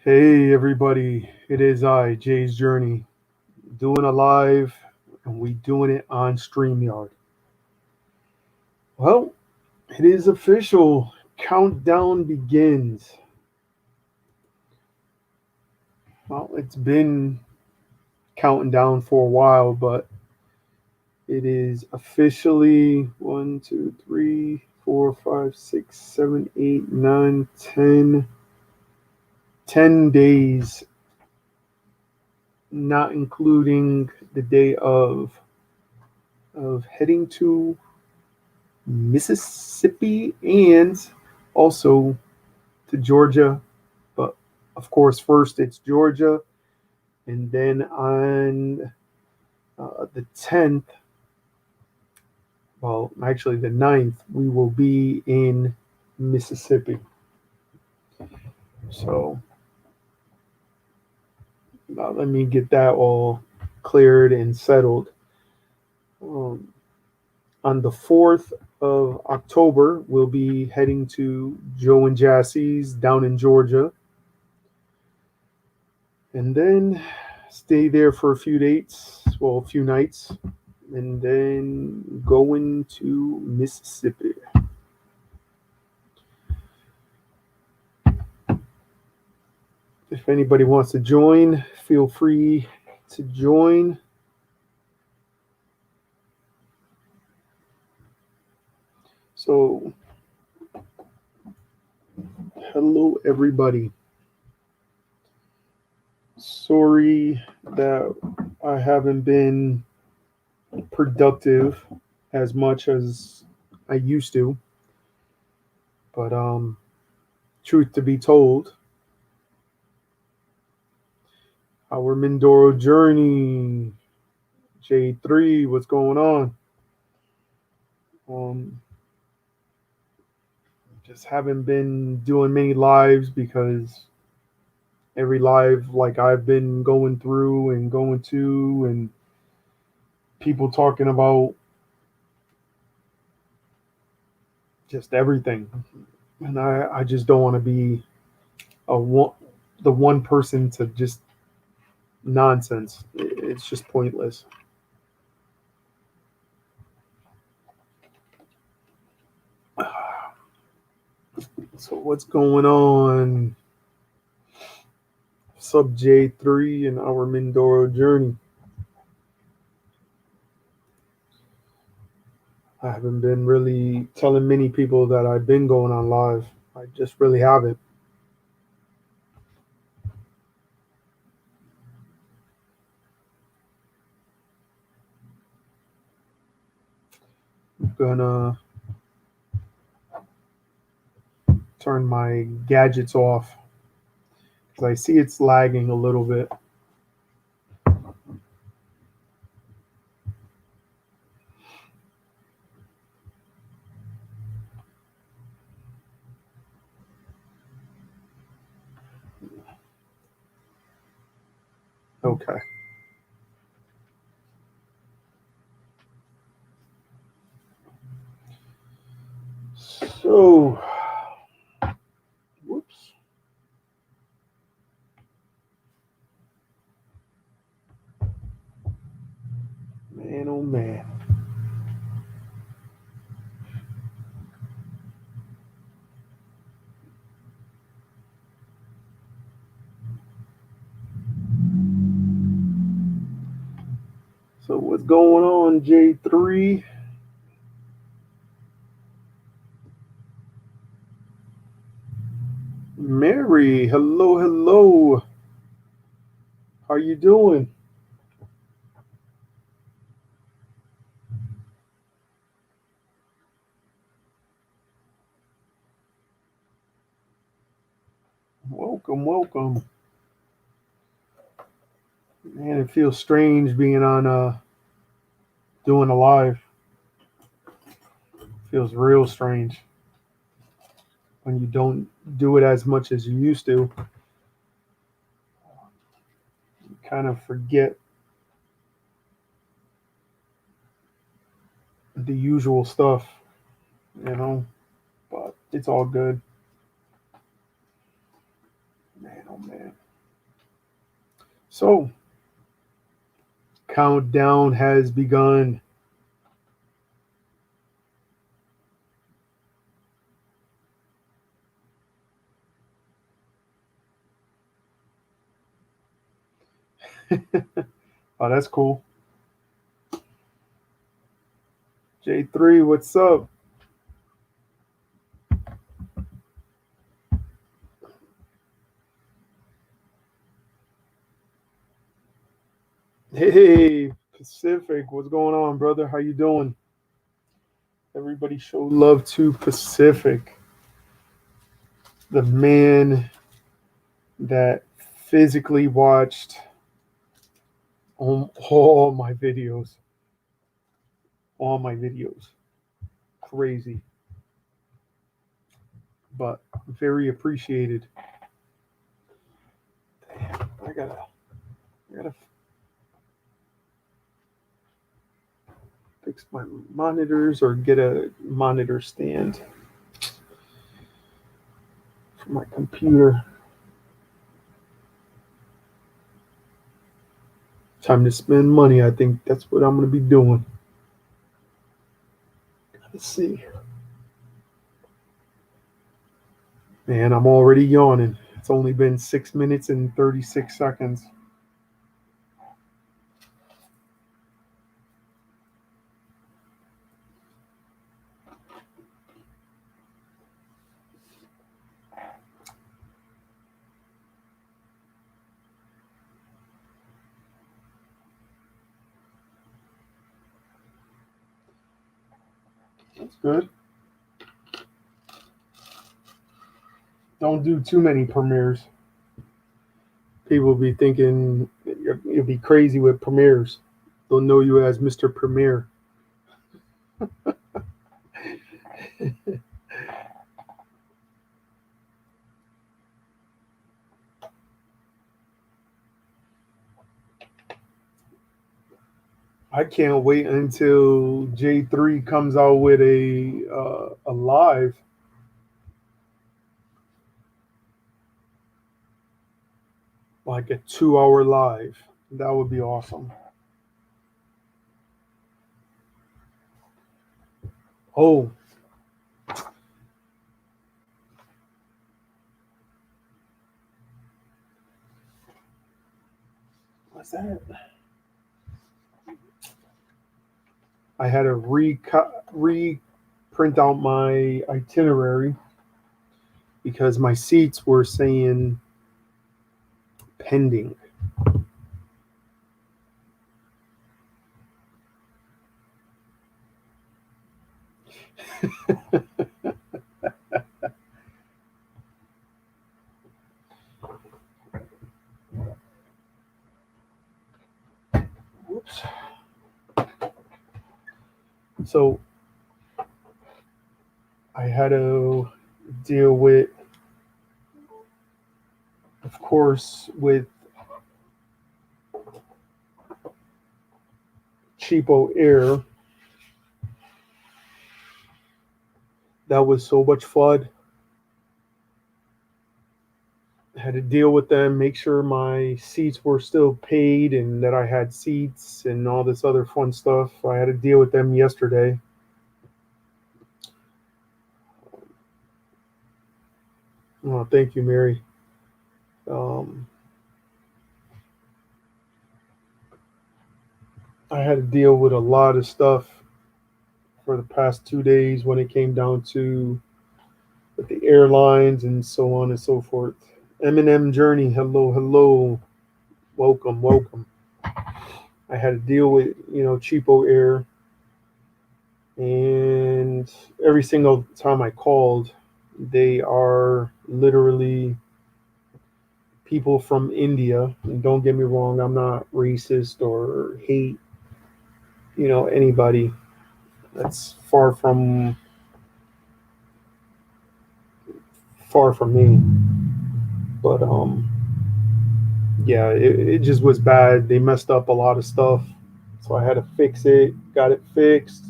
Hey everybody, it is I, Jay's Journey, doing a live and we doing it on StreamYard. Well, it is official. Countdown begins. Well, it's been counting down for a while, but it is officially 10 days, not including the day of heading to Mississippi and also to Georgia. But of course, first it's Georgia, and then on the 10th, well, actually the 9th, we will be in Mississippi. So now let me get that all cleared and settled. Um, on the 4th of October, we'll be heading to Joe and Jassie's down in Georgia. And then stay there for a few dates, well, a few nights, and then going to Mississippi. If anybody wants to join, feel free to join. So, hello, everybody. Sorry that I haven't been productive as much as I used to, but truth to be told, our Mindoro journey, J3, what's going on? Um, just haven't been doing many lives because every live like I've been going through and going to and people talking about just everything. And I just don't want to be the one person to just nonsense. It's just pointless. So what's going on? Sub J3 and our Mindoro journey. I haven't been really telling many people that I've been going on live. I just really haven't. I'm gonna turn my gadgets off because I see it's lagging a little bit. Okay. So, whoops. Man, oh man. So, what's going on, J3? Mary, hello, hello. How you doing? Welcome, welcome. Man, it feels strange being on doing a live. Feels real strange when you don't do it as much as you used to. You kind of forget the usual stuff, you know, but it's all good. Man, oh man. So, countdown has begun. Oh, that's cool. J3, what's up? Hey, Pacific, what's going on, brother? How you doing? Everybody show love to Pacific, the man that physically watched all my videos. All my videos. Crazy, but very appreciated. Damn, I gotta fix my monitors or get a monitor stand for my computer. Time to spend money. I think that's what I'm gonna be doing. Let's see. Man, I'm already yawning. It's only been 6 minutes and 36 seconds. That's good. Don't do too many premieres. People will be thinking you'll be crazy with premieres. They'll know you as Mr. Premiere. I can't wait until J3 comes out with a live, like a 2 hour live. That would be awesome. Oh, what's that? I had to reprint out my itinerary because my seats were saying pending. Whoops. So I had to deal with, of course, with Cheapo Air. That was so much fun. I had to deal with them, make sure my seats were still paid and that I had seats and all this other fun stuff. I had to deal with them yesterday. Oh, thank you, Mary. Um, I had to deal with a lot of stuff for the past 2 days when it came down to with the airlines and so on and so forth. M&M Journey, hello, hello, welcome, welcome. I had to deal with Cheapo Air, and every single time I called, they are literally people from India. And don't get me wrong, I'm not racist or hate anybody. That's far from me. But yeah, it just was bad. They messed up a lot of stuff, so I had to fix it. Got it fixed.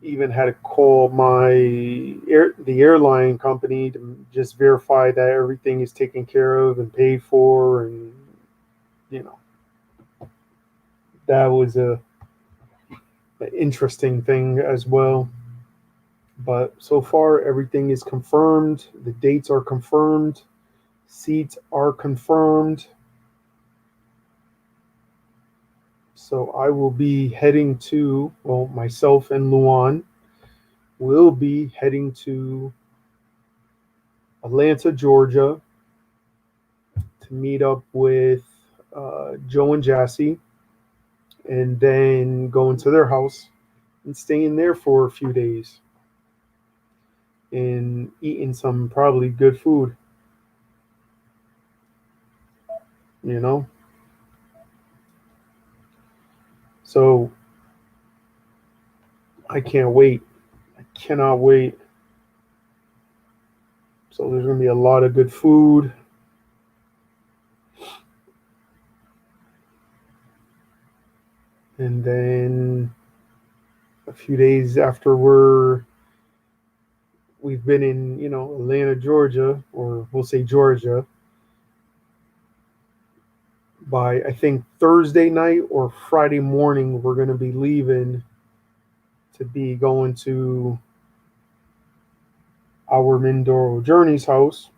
Even had to call the airline company to just verify that everything is taken care of and paid for, and you know, that was an interesting thing as well. But so far, everything is confirmed. The dates are confirmed. Seats are confirmed. So I will be heading to, well, myself and Luan will be heading to Atlanta, Georgia to meet up with Joe and Jassy, and then going to their house and staying there for a few days and eating some probably good food, you know? So I can't wait. I cannot wait. So there's going to be a lot of good food. And then a few days after we've been in, Atlanta, Georgia, or we'll say Georgia, by I think Thursday night or Friday morning, we're going to be leaving to be going to our Mindoro Journey's house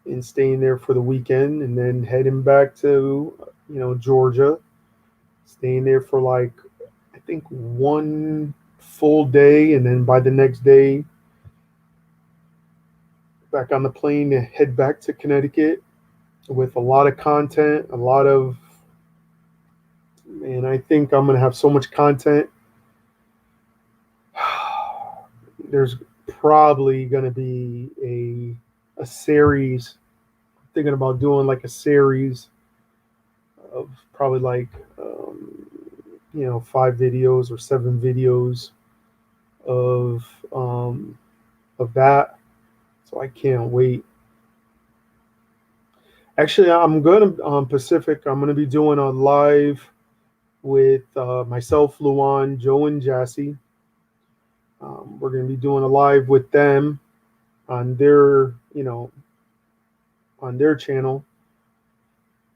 and staying there for the weekend, and then heading back to, Georgia, staying there for like, I think one full day, and then by the next day, back on the plane to head back to Connecticut with a lot of content, and I think I'm going to have so much content. There's probably going to be a series. I'm thinking about doing like a series of probably like 5 videos or 7 videos of that. So I can't wait. Actually, I'm gonna Pacific. I'm gonna be doing a live with myself, Luan, Joe, and Jassy. We're gonna be doing a live with them on their on their channel.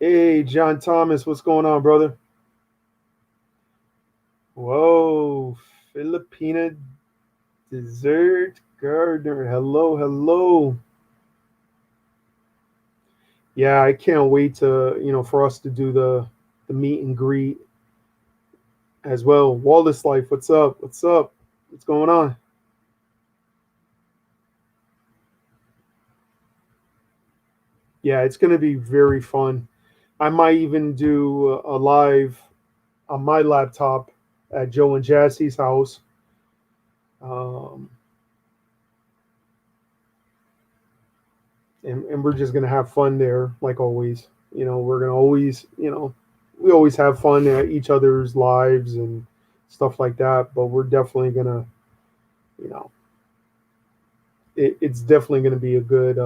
Hey, John Thomas, what's going on, brother? Whoa, Filipina Dessert Gardener. Hello, hello. Yeah, I can't wait to, for us to do the meet and greet as well. Wallace Life, what's up? What's up? What's going on? Yeah, it's going to be very fun. I might even do a live on my laptop at Joe and Jassy's house. Um, and we're just going to have fun there, like always. We're going to always, we always have fun at each other's lives and stuff like that. But we're definitely going to, you know, it's definitely going to be a good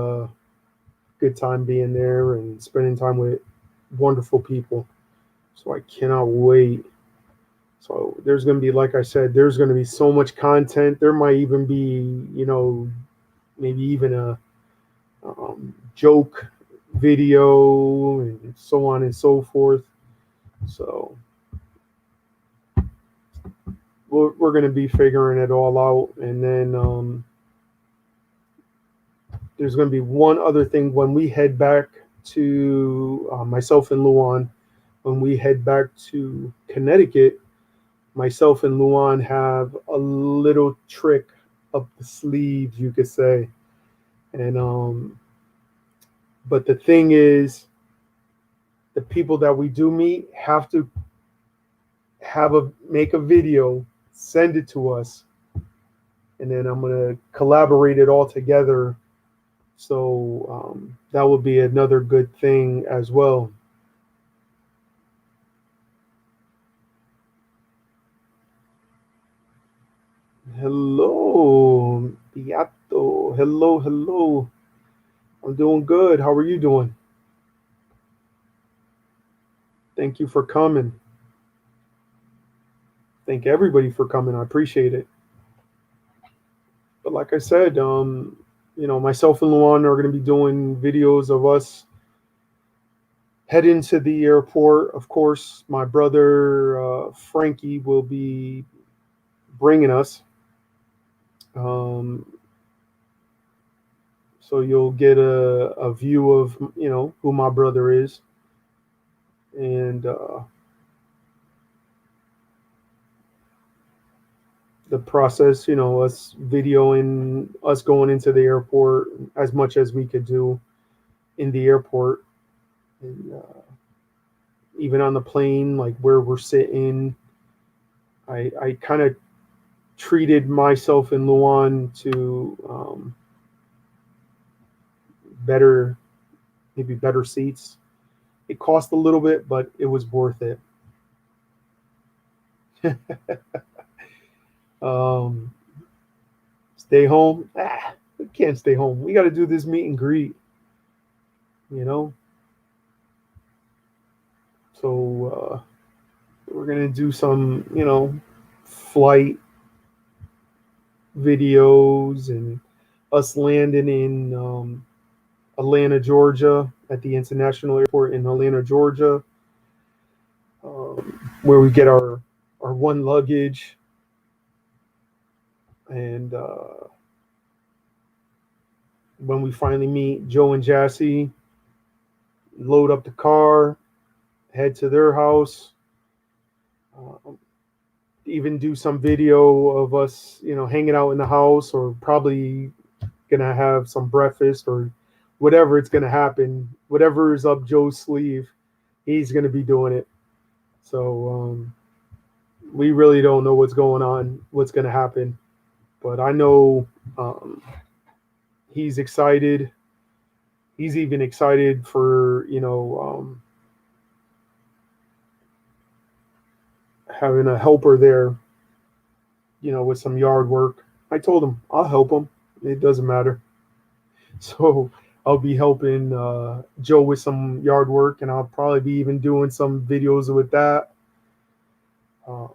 time being there and spending time with wonderful people. So I cannot wait. So there's going to be, like I said, there's going to be so much content. There might even be, maybe even a joke video and so on and so forth. So we're going to be figuring it all out. And then there's going to be one other thing when we head back to myself and Luan, when we head back to Connecticut, myself and Luan have a little trick up the sleeve, you could say. And but the thing is, the people that we do meet have to make a video, send it to us, and then I'm gonna collaborate it all together. So that would be another good thing as well. Hello, Beato. Hello, hello. I'm doing good. How are you doing? Thank you for coming. Thank everybody for coming. I appreciate it. But like I said, myself and Luan are going to be doing videos of us head into the airport. Of course, my brother Frankie will be bringing us. Um, so you'll get a view of who my brother is, and the process. Us videoing us going into the airport as much as we could do in the airport, and even on the plane, like where we're sitting. I kind of treated myself in Luan to better, maybe better seats. It cost a little bit, but it was worth it. um, Stay home. We can't stay home. We got to do this meet and greet. You know. So we're gonna do some, flight videos and us landing in Atlanta, Georgia, at the international airport in Atlanta, Georgia, where we get our one luggage, and when we finally meet Joe and Jassy, load up the car, head to their house, um, even do some video of us, hanging out in the house, or probably gonna have some breakfast or whatever it's gonna happen. Whatever is up Joe's sleeve, he's gonna be doing it. So we really don't know what's going on, what's gonna happen, but I know he's excited. He's even excited for having a helper there, with some yard work. I told him I'll help him. It doesn't matter. So I'll be helping Joe with some yard work, and I'll probably be even doing some videos with that. Um,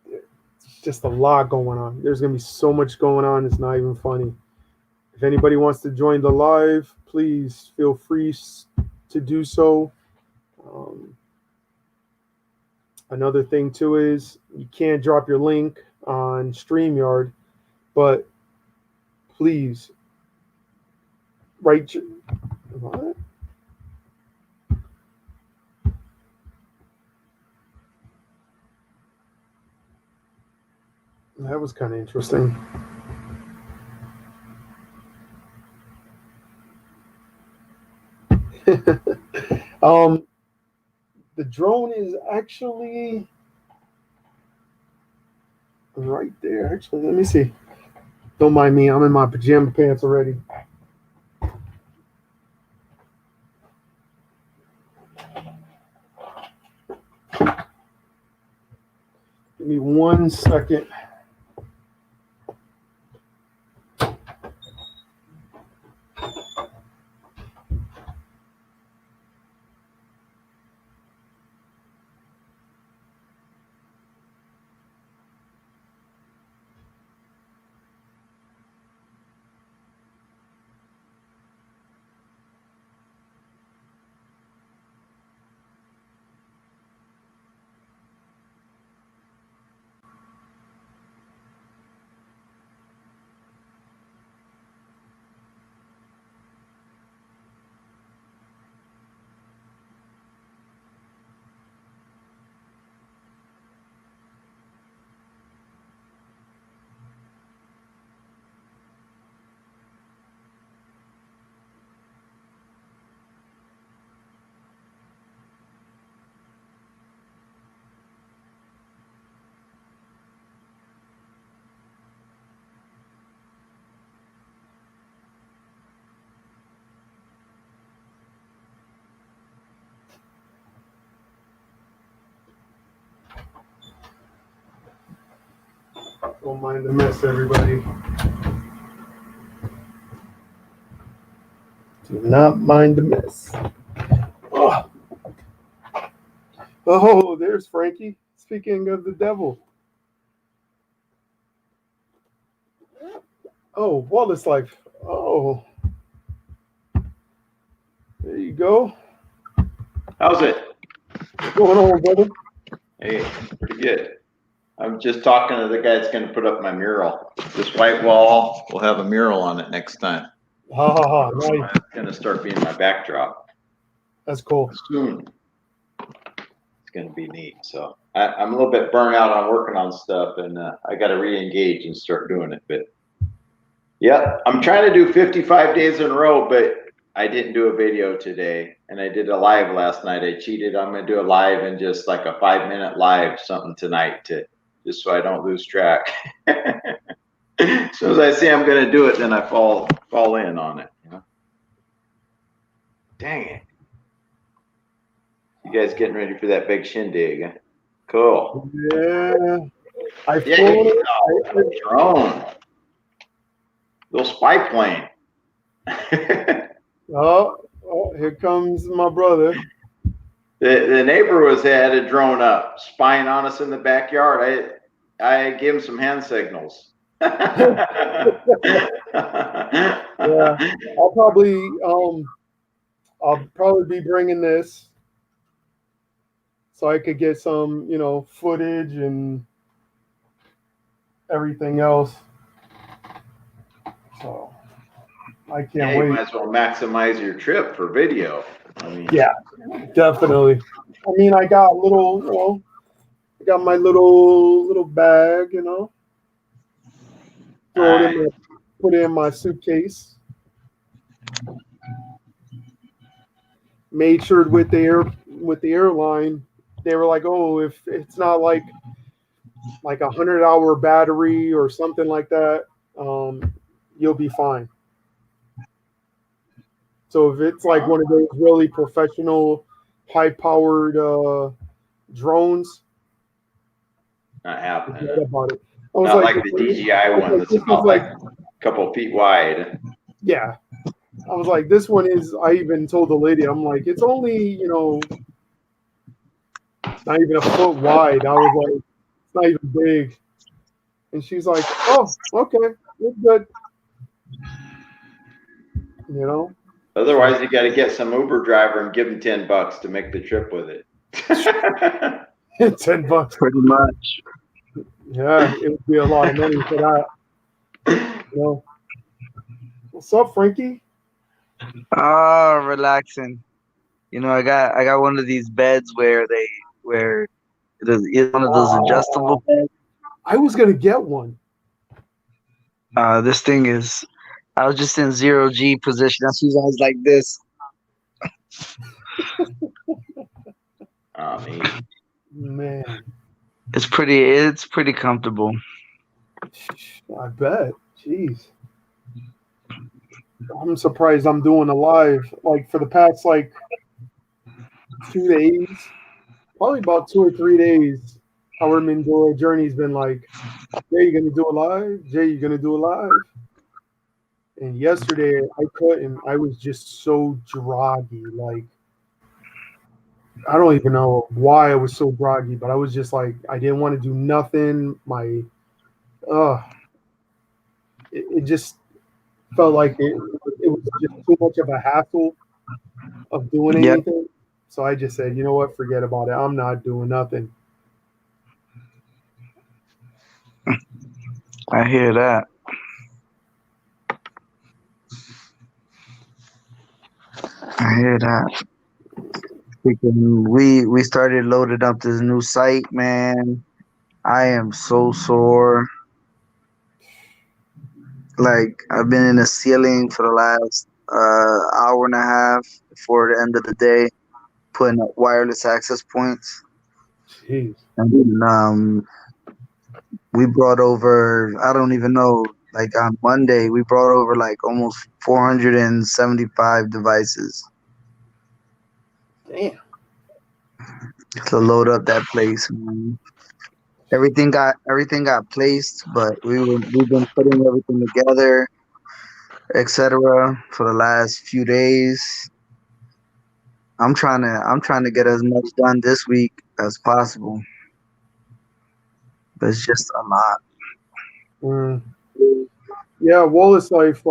it's just a lot going on. There's gonna be so much going on. It's not even funny. If anybody wants to join the live, please feel free to do so. Um, Another thing too is you can't drop your link on StreamYard, but please write. What? That was kind of interesting. um, the drone is actually right there. Actually, let me see. Don't mind me. I'm in my pajama pants already. Give me 1 second. Don't mind the mess, everybody. Do not mind the mess. Oh, oh, there's Frankie. Speaking of the devil. Oh, Wallace Life. Oh, there you go. go. How's it? What's going on, brother? Hey, pretty good. I'm just talking to the guy that's going to put up my mural. This white wall will have a mural on it next time. Ha ha ha! Nice. It's going to start being my backdrop That's cool. soon. It's going to be neat. So I'm a little bit burnt out on working on stuff, and I got to re-engage and start doing it. But yeah, I'm trying to do 55 days in a row, but I didn't do a video today, and I did a live last night. I cheated. I'm going to do a live and just like a 5-minute live something tonight to just so I don't lose track. As soon as I say I'm going to do it, then I fall in on it. You know? Dang it! You guys getting ready for that big shindig? Huh? Cool. Yeah. I've Yeah, flown it. drone. Little spy plane. Oh, here comes my brother. The neighbor had a drone up, spying on us in the backyard. I gave him some hand signals. Yeah, I'll probably be bringing this so I could get some, footage and everything else. So I can't wait. You might as well maximize your trip for video. I mean, yeah, definitely. I mean, I got I got my little bag, put it in my suitcase. Made sure with the airline, they were like, oh, if it's not like a 100-hour battery or something like that, you'll be fine. So if it's like one of those really professional, high-powered drones, not happening. forget about it. I was not like the DJI one that's about like a couple of feet wide. Yeah. I was like, this one is, I even told the lady, I'm like, it's only, not even a foot wide. I was like, it's not even big. And she's like, oh, okay, it's good. Otherwise, you got to get some Uber driver and give him $10 to make the trip with it. $10, pretty much. Yeah, it would be a lot of money for that. What's up, Frankie? Relaxing. I got one of these beds where it's one of those adjustable beds. I was gonna get one. This thing is, I was just in 0G position. That's why I was like this. Man, it's pretty comfortable. I bet. Jeez. I'm surprised I'm doing a live like for the past 2 days, probably about 2 or 3 days. Our Mindoro Journey's been like, Jay, you gonna do a live? Jay, you gonna do a live? And yesterday I couldn't. I was just so groggy. Like, I don't even know why I was so groggy, but I was just like, I didn't want to do nothing. It just felt like it was just too much of a hassle of doing anything. Yep. So I just said, you know what, forget about it. I'm not doing nothing. I hear that. We started loading up this new site, man. I am so sore. Like, I've been in the ceiling for the last hour and a half before the end of the day, putting up wireless access points. Jeez. And we brought over, I don't even know, like on Monday, we brought over like almost 475 devices. Damn. To load up that place, man. Everything got placed, but we've been putting everything together, etc. for the last few days. I'm trying to get as much done this week as possible. But it's just a lot. Yeah, Wallace Life,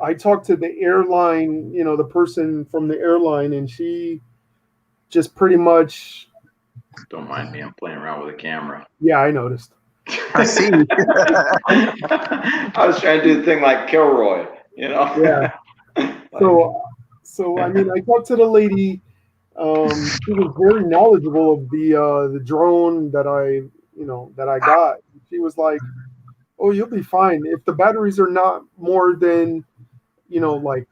I talked to the airline, the person from the airline, and she just pretty much, Don't mind me. I'm playing around with a camera. yeah, I noticed. I see. I was trying to do the thing like Kilroy, Yeah. So I mean, I talked to the lady. She was very knowledgeable of the drone that I got. She was like, "Oh, you'll be fine if the batteries are not more than like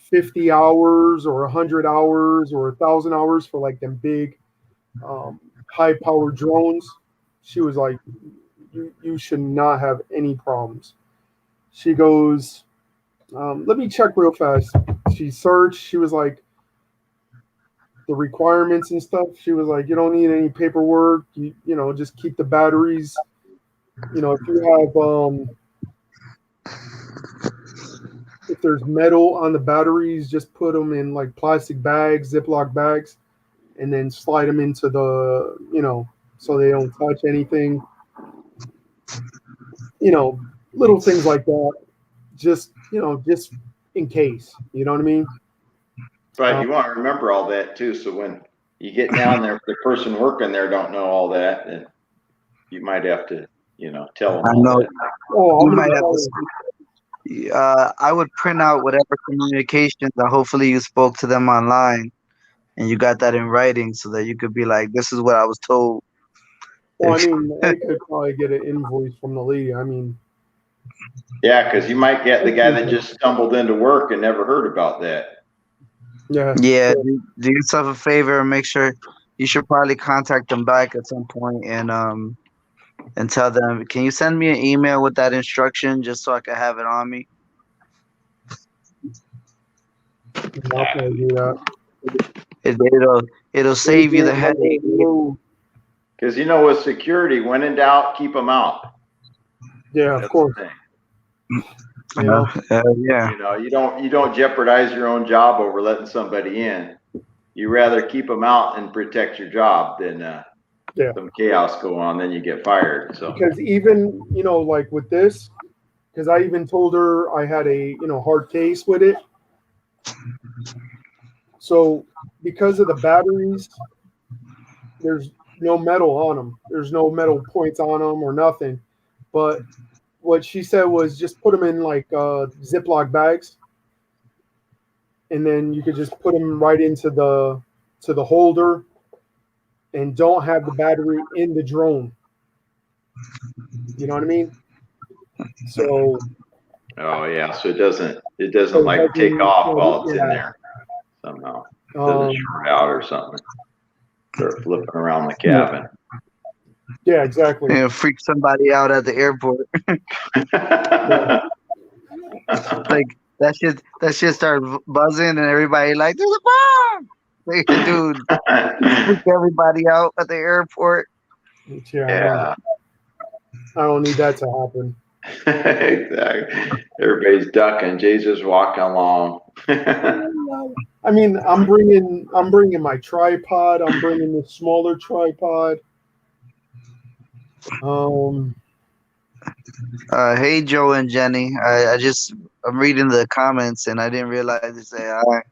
50 hours or 100 hours or 1,000 hours for like them big high power drones." She was like, you should not have any problems. She goes, let me check real fast. She searched. She was like, the requirements and stuff. She was like, you don't need any paperwork. Just keep the batteries. If you have if there's metal on the batteries, just put them in like plastic bags, Ziploc bags, and then slide them into so they don't touch anything. Little things like that. Just in case. You know what I mean? But you want to remember all that too. So when you get down there, if the person working there don't know all that, then you might have to, tell them. I all know. that. Oh, You might have to. I would print out whatever communications that hopefully you spoke to them online, and you got that in writing, so that you could be like, "This is what I was told." Well, I mean, I could probably get an invoice from the lady. I mean, Yeah, because you might get the guy that just stumbled into work and never heard about that. yeah. Yeah, do yourself a favor and make sure you should probably contact them back at some point and tell them, can you send me an email with that instruction just so I can have it on me? I'll probably do that. It'll save you the headache. Because with security, when in doubt, keep them out. Yeah, of course. The thing. Yeah. You don't jeopardize your own job over letting somebody in. You rather keep them out and protect your job than some chaos go on, then you get fired. So because even like with this, because I even told her I had a hard case with it. So because of the batteries, there's no metal on them. There's no metal points on them or nothing. But what she said was just put them in like Ziploc bags, and then you could just put them right into the holder, and don't have the battery in the drone. You know what I mean? So. Oh yeah, so it doesn't like take off while it's in there somehow. It doesn't short out or something. Start flipping around the cabin. Yeah, exactly. Yeah, freak somebody out at the airport. Like that shit started buzzing and everybody like, there's a bomb. Like, dude, freak everybody out at the airport. Yeah. I don't need that to happen. Exactly. Everybody's ducking. Jay's just walking along. I mean, I'm bringing my tripod. I'm bringing the smaller tripod. Hey Joe and Jenny. I'm reading the comments and I didn't realize to say hi.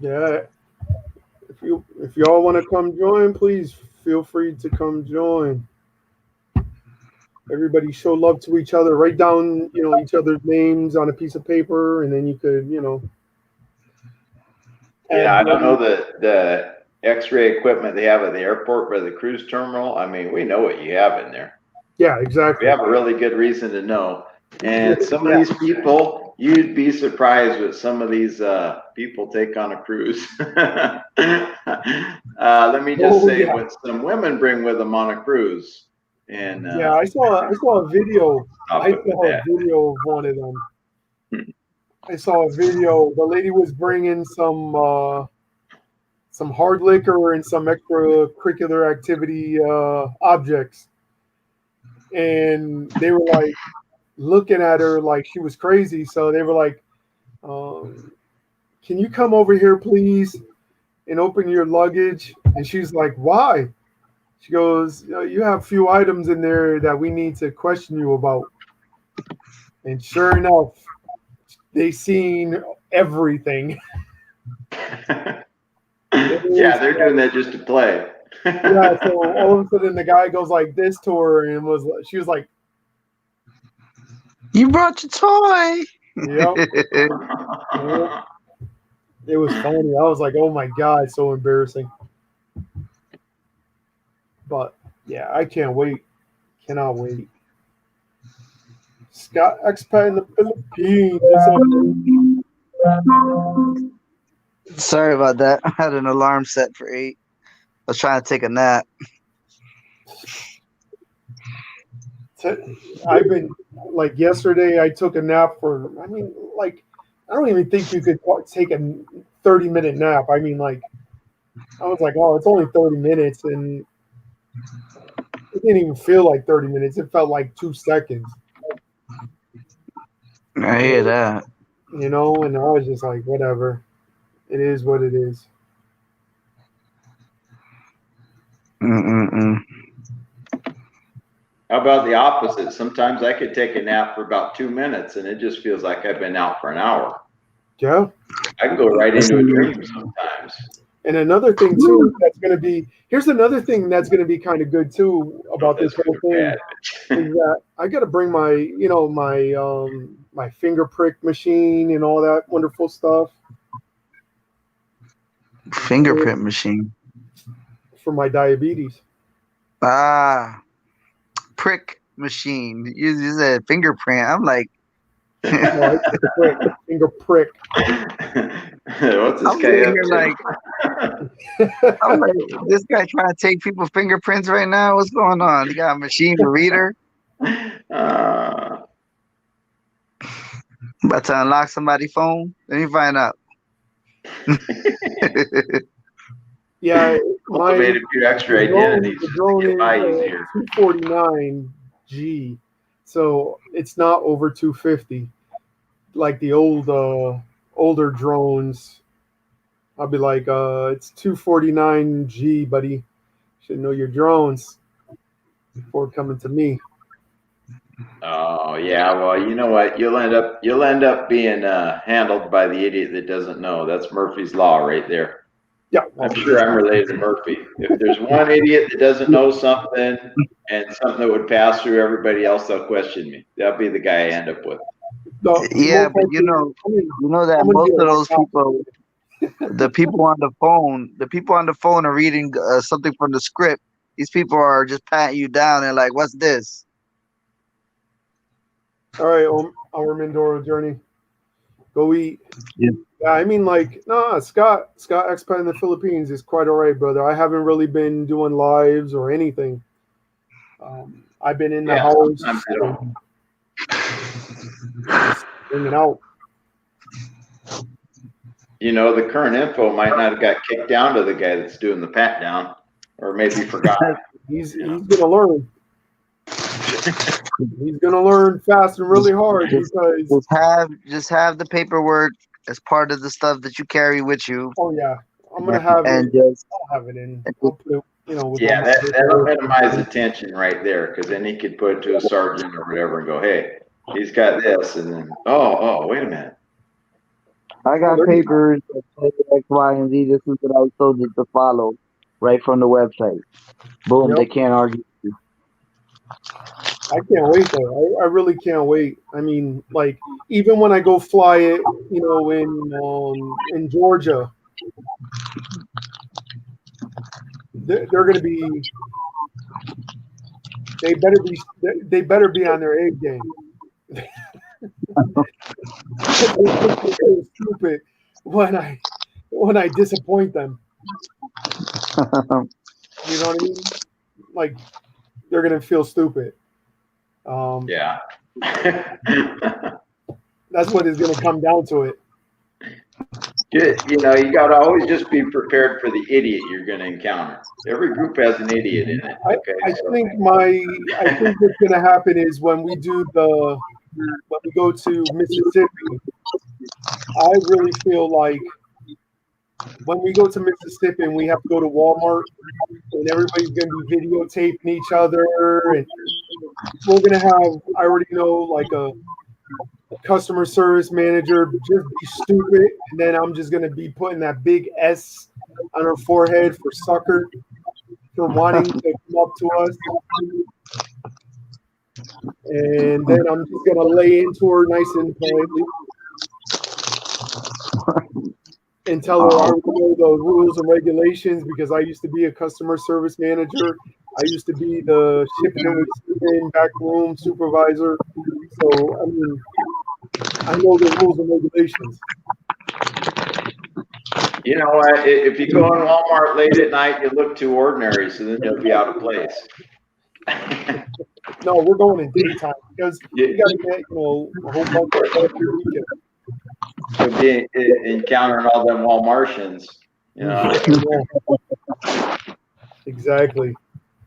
Yeah. If y'all want to come join, please feel free to come join. Everybody show love to each other. Write down, each other's names on a piece of paper, and then you could, Yeah, I don't know the X-ray equipment they have at the airport by the cruise terminal. I mean, we know what you have in there. Yeah, exactly. We have a really good reason to know. And some of these people, you'd be surprised what some of these people take on a cruise. Let me just say what some women bring with them on a cruise. And yeah, I saw a video. I saw a video of one of them. I saw a video. The lady was bringing some hard liquor and some extracurricular activity objects, and they were like looking at her like she was crazy. So they were like, "Can you come over here, please, and open your luggage?" And she's like, "Why?" She goes, "You have a few items in there that we need to question you about." And sure enough, they seen everything. Yeah, they're doing that just to play. Yeah, so all of a sudden the guy goes like this to her and she was like, You brought your toy. yep. It was funny. I was like, oh my God, so embarrassing. But yeah, I can't wait. Cannot wait. Scott expat in the Philippines. Sorry about that. I had an alarm set for 8. I was trying to take a nap. I've been like yesterday. I took a nap for. I mean, like I don't even think you could take a 30-minute nap. I mean, like I was like, oh, it's only 30 minutes, and it didn't even feel like 30 minutes. It felt like 2 seconds. I hear that. You know, and I was just like, whatever. It is what it is. Mm-mm-mm. How about the opposite? Sometimes I could take a nap for about 2 minutes and it just feels like I've been out for an hour. Yeah. I can go right into a dream sometimes. And another thing too, here's another thing that's gonna be kind of good too about this whole thing is that I gotta bring my my finger prick machine and all that wonderful stuff. Fingerprint machine. For my diabetes. Prick machine. You said fingerprint. I'm like, No, finger prick. What's this I'm guy up here to? like, I'm like, this guy trying to take people's fingerprints right now. What's going on? You got a machine to reader? About to unlock somebody's phone? Let me find out. Yeah, Cultivate a few extra identities the just drone to get by is easier. 249G, so it's not over 250 like the older drones. I'll be like, it's 249G, buddy. Should know your drones before coming to me. Oh yeah, well you know what? You'll end up being handled by the idiot that doesn't know. That's Murphy's law right there. Yeah, I'm sure I'm related to Murphy. If there's one idiot that doesn't know something and something that would pass through everybody else, they'll question me. That'll be the guy I end up with. Yeah, but you know that most of those people, the people on the phone are reading something from the script. These people are just patting you down and like, what's this? All right, our Mindoro journey. Go eat. Yeah. Yeah, I mean, like, no, Scott expat in the Philippines is quite all right, brother. I haven't really been doing lives or anything. I've been in the house, just hanging out. You know, the current info might not have got kicked down to the guy that's doing the pat down, or maybe forgot. He's gonna learn. He's gonna learn fast and really hard because just have the paperwork as part of the stuff that you carry with you. Oh yeah, I'm gonna have and it. I'll have it in. I'll put it, with yeah, that'll minimize the tension right there, because then he could put it to a sergeant or whatever and go, "Hey, he's got this," and then, oh, wait a minute. I got papers that say X, Y, and Z. This is what I told you to follow right from the website. Boom, Yep. They can't argue. I can't wait though. I really can't wait. I mean, like even when I go fly it, in Georgia, they're going to be. They better be on their A game. It's stupid when I disappoint them. You know what I mean? Like they're gonna feel stupid. Yeah. That's what is gonna come down to it. You got to always just be prepared for the idiot you're going to encounter. Every group has an idiot in it. Okay. I think what's gonna happen is when we go to Mississippi, I really feel like when we go to Mississippi and we have to go to Walmart and everybody's going to be videotaping each other and we're going to have, I already know, like a customer service manager just be stupid, and then I'm just gonna be putting that big S on her forehead for sucker for wanting to come up to us. And then I'm just gonna lay into her nice and politely and tell her I know the rules and regulations because I used to be a customer service manager. I used to be the shipping and receiving back room supervisor. So I mean, I know the rules and regulations. You know what? If you go in Walmart late at night, you look too ordinary, so then you'll be out of place. No, we're going in daytime because you got to get a whole bunch of stuff every weekend. You'll be encountering all them Walmartians. You know. Exactly.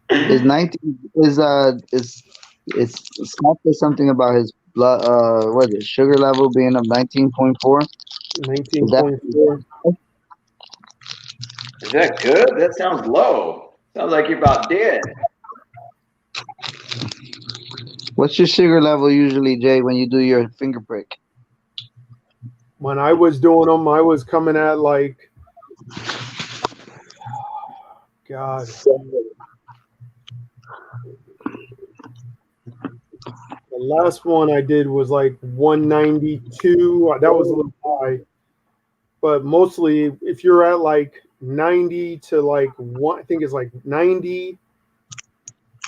Is 19 is Scott said something about his blood what is it, sugar level being of 19.4? 19.4. Is that good? That sounds low. Sounds like you're about dead. What's your sugar level usually, Jay, when you do your finger prick? When I was doing them, I was coming at like, God. The last one I did was like 192. That was a little high. But mostly, if you're at like 90 to like one, I think it's like 90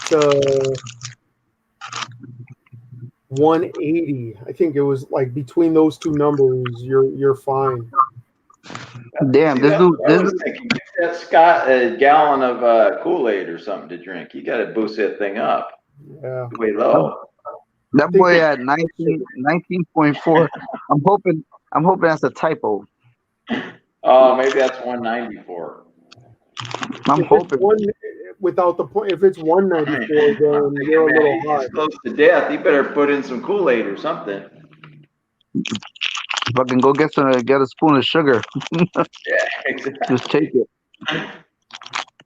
to 180. I think it was like between those two numbers, you're fine. Damn, See, this that's dude, what I was thinking. Get that Scott a gallon of Kool-Aid or something to drink. You got to boost that thing up. Yeah. Way low. that boy at 19.4. I'm hoping that's a typo. Oh, maybe that's 194. I'm If it's hoping. one without the point, if it's 194, then you're a little high. He's close to death. You better put in some Kool-Aid or something. Fucking go get a spoon of sugar. Yeah, exactly. Just take it.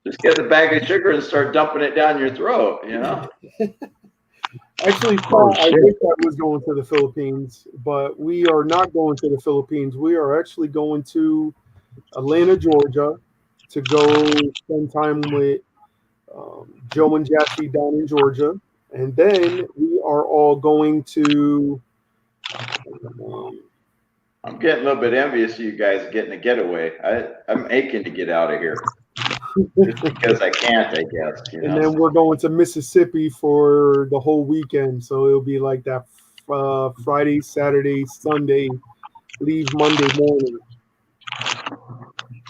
Just get the bag of sugar and start dumping it down your throat, you know? Actually, Oh, I shit. wish I was going to the Philippines, but we are not going to the Philippines. We are actually going to Atlanta, Georgia, to go spend time with Joe and Jassy down in Georgia, and then we are all going to. I'm getting a little bit envious of you guys getting a getaway. I'm aching to get out of here. Just because I can't, I guess. You know? And then we're going to Mississippi for the whole weekend, so it'll be like that Friday, Saturday, Sunday, leave Monday morning.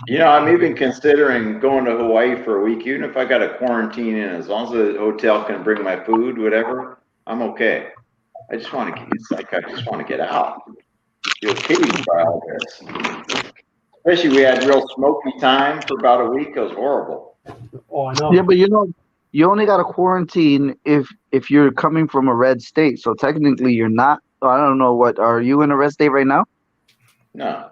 You know, I'm even considering going to Hawaii for a week, even if I got a quarantine in. As long as the hotel can bring my food, whatever, I'm okay. I just want to get. It's like I just want to get out. Feel pitied by all this. Especially we had real smoky time for about a week. It was horrible. Oh, I know. Yeah, but you only got to quarantine if you're coming from a red state. So technically, you're not. I don't know what. Are you in a red state right now? No.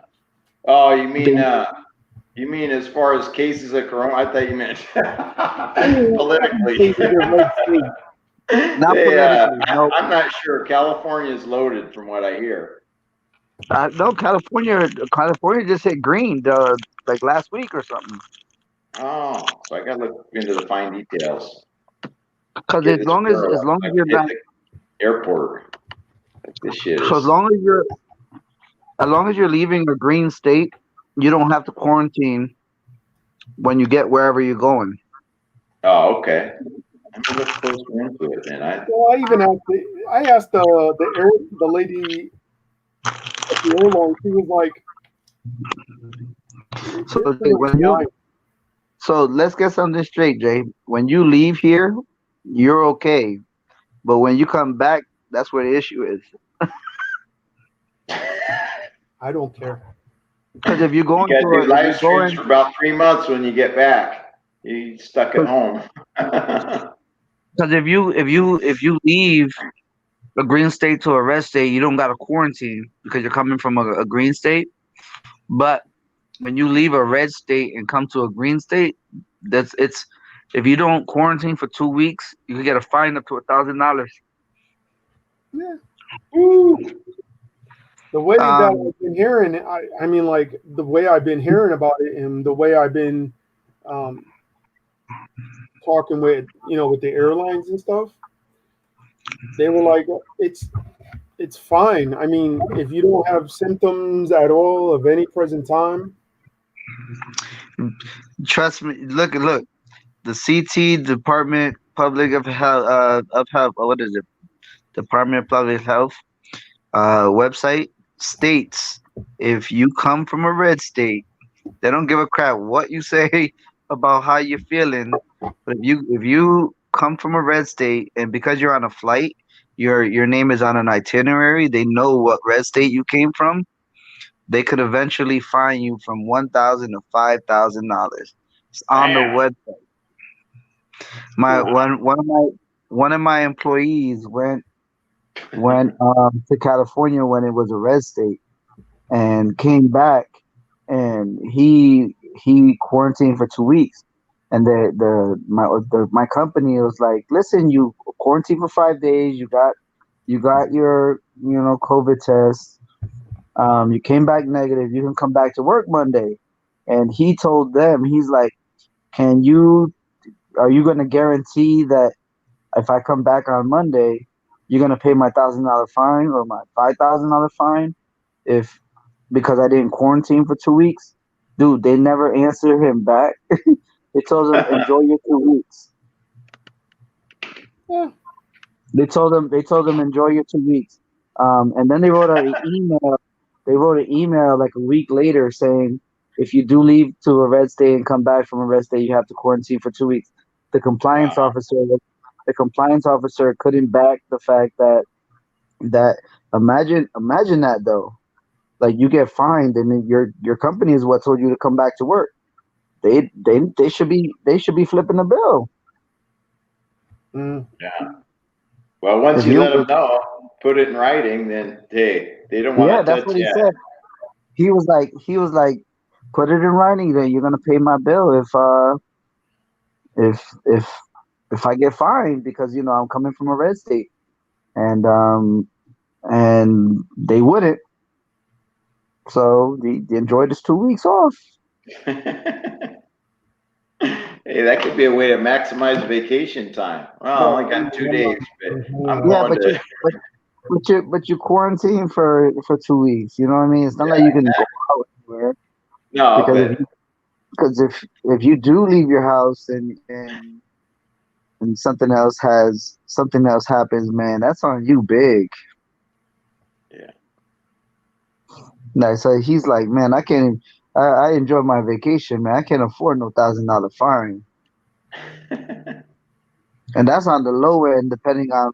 Oh, you mean as far as cases of corona? I thought you meant politically. Not politically. No. I'm not sure. California is loaded, from what I hear. No, California just hit green like last week or something. Oh, so I got to look into the fine details. Because as long as you're not airport, like this shit is. So as long as you're leaving a green state, you don't have to quarantine when you get wherever you're going. Oh, okay. Let me look closer into it then. I asked the lady at the airline. She was like, So let's get something straight, Jay. When you leave here, you're okay, but when you come back, that's where the issue is. I don't care. Because if you're going to do live streams for about 3 months when you get back, you're stuck at home. Because if you leave a green state to a red state, you don't got to quarantine because you're coming from a green state. But when you leave a red state and come to a green state, if you don't quarantine for 2 weeks, you can get a fine up to $1,000. Yeah. Ooh. The way that Um, I've been hearing, I mean, like the way I've been hearing about it, and the way I've been um, talking with, with the airlines and stuff, they were like, it's fine. I mean, if you don't have symptoms at all of any present time, Trust me. Look. The CT Department Public of Health. What is it? Department of Public Health website states if you come from a red state, they don't give a crap what you say about how you're feeling. But if you come from a red state and because you're on a flight, your name is on an itinerary, they know what red state you came from. They could eventually fine you from $1,000 to $5,000. It's on the Damn. website. My wow. one of my employees went to California when it was a red state and came back and he quarantined for 2 weeks and my company was like, listen, you quarantine for 5 days, you got your COVID test, you came back negative, you can come back to work Monday. And he told them, he's like, can you are you going to guarantee that if I come back on Monday, you're gonna pay my $1,000 fine or my $5,000 fine if because I didn't quarantine for 2 weeks? Dude, they never answered him back. They told him enjoy your 2 weeks. Yeah. They told him enjoy your 2 weeks. And then they wrote an email. They wrote an email like a week later saying if you do leave to a red state and come back from a red state, you have to quarantine for 2 weeks. The compliance Wow. officer, the compliance officer couldn't back the fact that imagine that though. Like you get fined and then your company is what told you to come back to work. They should be flipping the bill. Mm. Yeah. Well, once If you you let them know, put it in writing, then hey, they don't Yeah, want to that's touch what he you. said. He was like, put it in writing that you're gonna pay my bill if if if I get fined because I'm coming from a red state. And they wouldn't. So they enjoyed his 2 weeks off. Hey, that could be a way to maximize vacation time. Well, I Well, only got 2 days, but I'm Yeah, going but you to. but you quarantine for 2 weeks. You know what I mean? It's not like you can go out anywhere No, because but if you do leave your house and something else happens, man, that's on you big. yeah. No, so he's like, man, I can't. I enjoy my vacation, man. I can't afford no $1,000 fine, and that's on the low end, depending on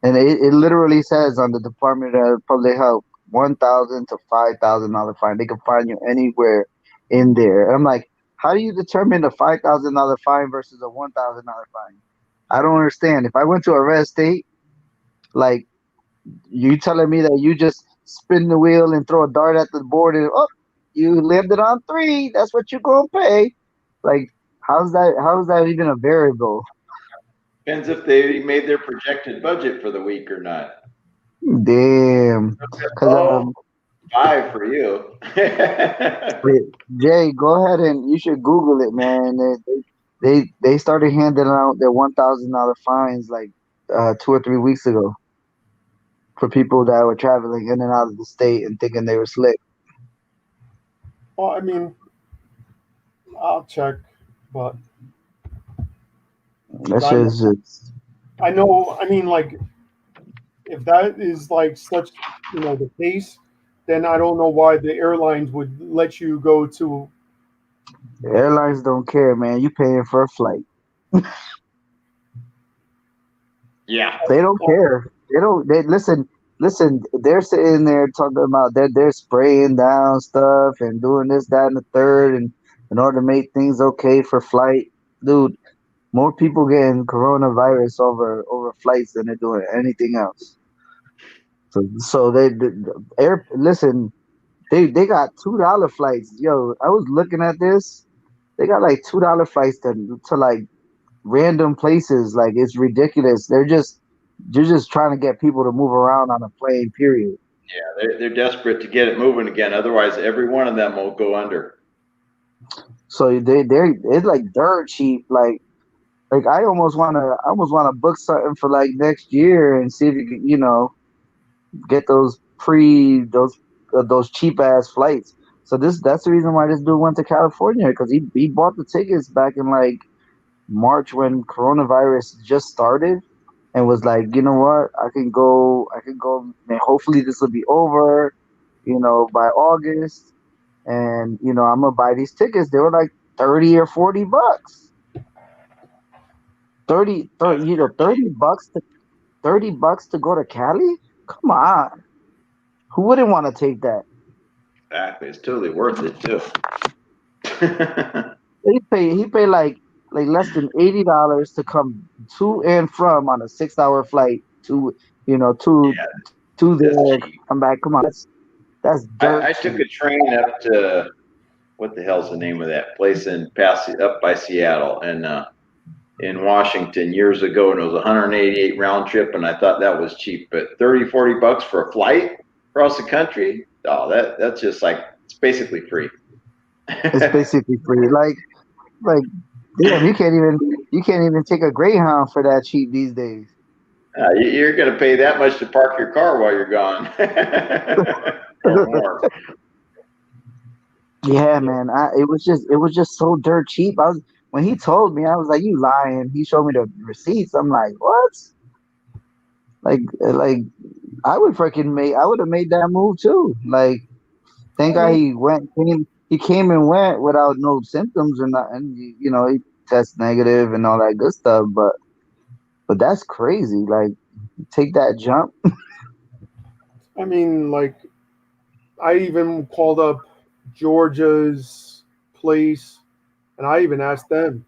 And it literally says on the Department of Public Health, $1,000 to $5,000 fine. They can fine you anywhere in there. And I'm like, how do you determine a $5,000 fine versus a $1,000 fine? I don't understand. If I went to a red state, like you telling me that you just spin the wheel and throw a dart at the board and you landed on three. That's what you're gonna pay. Like, how's that? How's that even a variable? Depends if they made their projected budget for the week or not. Damn. Cause Oh, 5 for you. wait, Jay, go ahead and you should Google it, man. They started handing out their $1,000 fines like 2 or 3 weeks ago for people that were traveling in and out of the state and thinking they were slick. well, I mean, I'll check, but That's I, just I know. I mean, like, if that is like such, the case, then I don't know why the airlines would let you go to. airlines don't care, man. You paying for a flight. Yeah. They don't care. They don't. They listen. Listen. They're sitting there talking about that they're spraying down stuff and doing this, that, and the third, and in order to make things okay for flight, dude. More people getting coronavirus over flights than they're doing anything else. So the air. Listen, they got $2 flights. Yo, I was looking at this. They got like $2 flights to like random places. Like it's ridiculous. They're just trying to get people to move around on a plane. Period. Yeah, they're desperate to get it moving again. Otherwise, every one of them will go under. So they're it's like dirt cheap. Like I almost wanna book something for like next year and see if you can, get those cheap ass flights. So that's the reason why this dude went to California, because he bought the tickets back in like March when coronavirus just started, and was like, you know what, I can go, man, hopefully this will be over, by August, and I'm gonna buy these tickets. They were like 30 or $40. 30 bucks to go to Cali? Come on. Who wouldn't want to take that? Exactly, it's totally worth it too. He paid like less than $80 to come to and from on a 6 hour flight to to Yeah, that's there, cheap. come back. Come on, that's dirt I took cheap. a train up to what the hell's the name of that place up by Seattle and in Washington years ago, and it was 188 round trip, and I thought that was cheap, but 30-40 bucks for a flight across the country, oh, that's just like it's basically free. It's basically free. Like damn, you can't even take a Greyhound for that cheap these days. You're going to pay that much to park your car while you're gone, or more. Yeah, man. It was just so dirt cheap. When he told me, I was like, "You lying?" He showed me the receipts. I'm like, "What?" Like I would have made that move too. Like, thank I God mean, he came and went without no symptoms or nothing. He test negative and all that good stuff. But that's crazy. Like, take that jump. like I even called up Georgia's place, and I even asked them,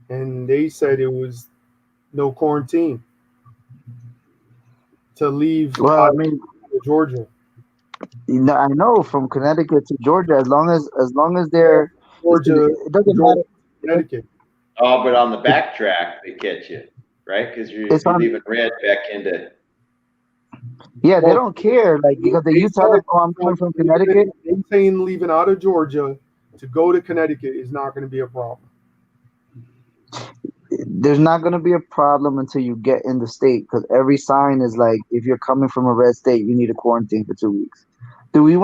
and they said it was no quarantine to leave Well, I out mean, of Georgia. I know from Connecticut to Georgia, as long as Yeah, they're, listen, Georgia, it doesn't Georgia, matter. Connecticut. Oh, but on the backtrack, they catch you, right? Because It's you're on. leaving red back into. Yeah, they Well, don't care. Like, because they you tell said them, "Oh, I'm coming from Connecticut." they saying leaving out of Georgia to go to Connecticut is not going to be a problem. There's not going to be a problem until you get in the state, because every sign is like, if you're coming from a red state, you need to quarantine for 2 weeks. Dude, Right. we It's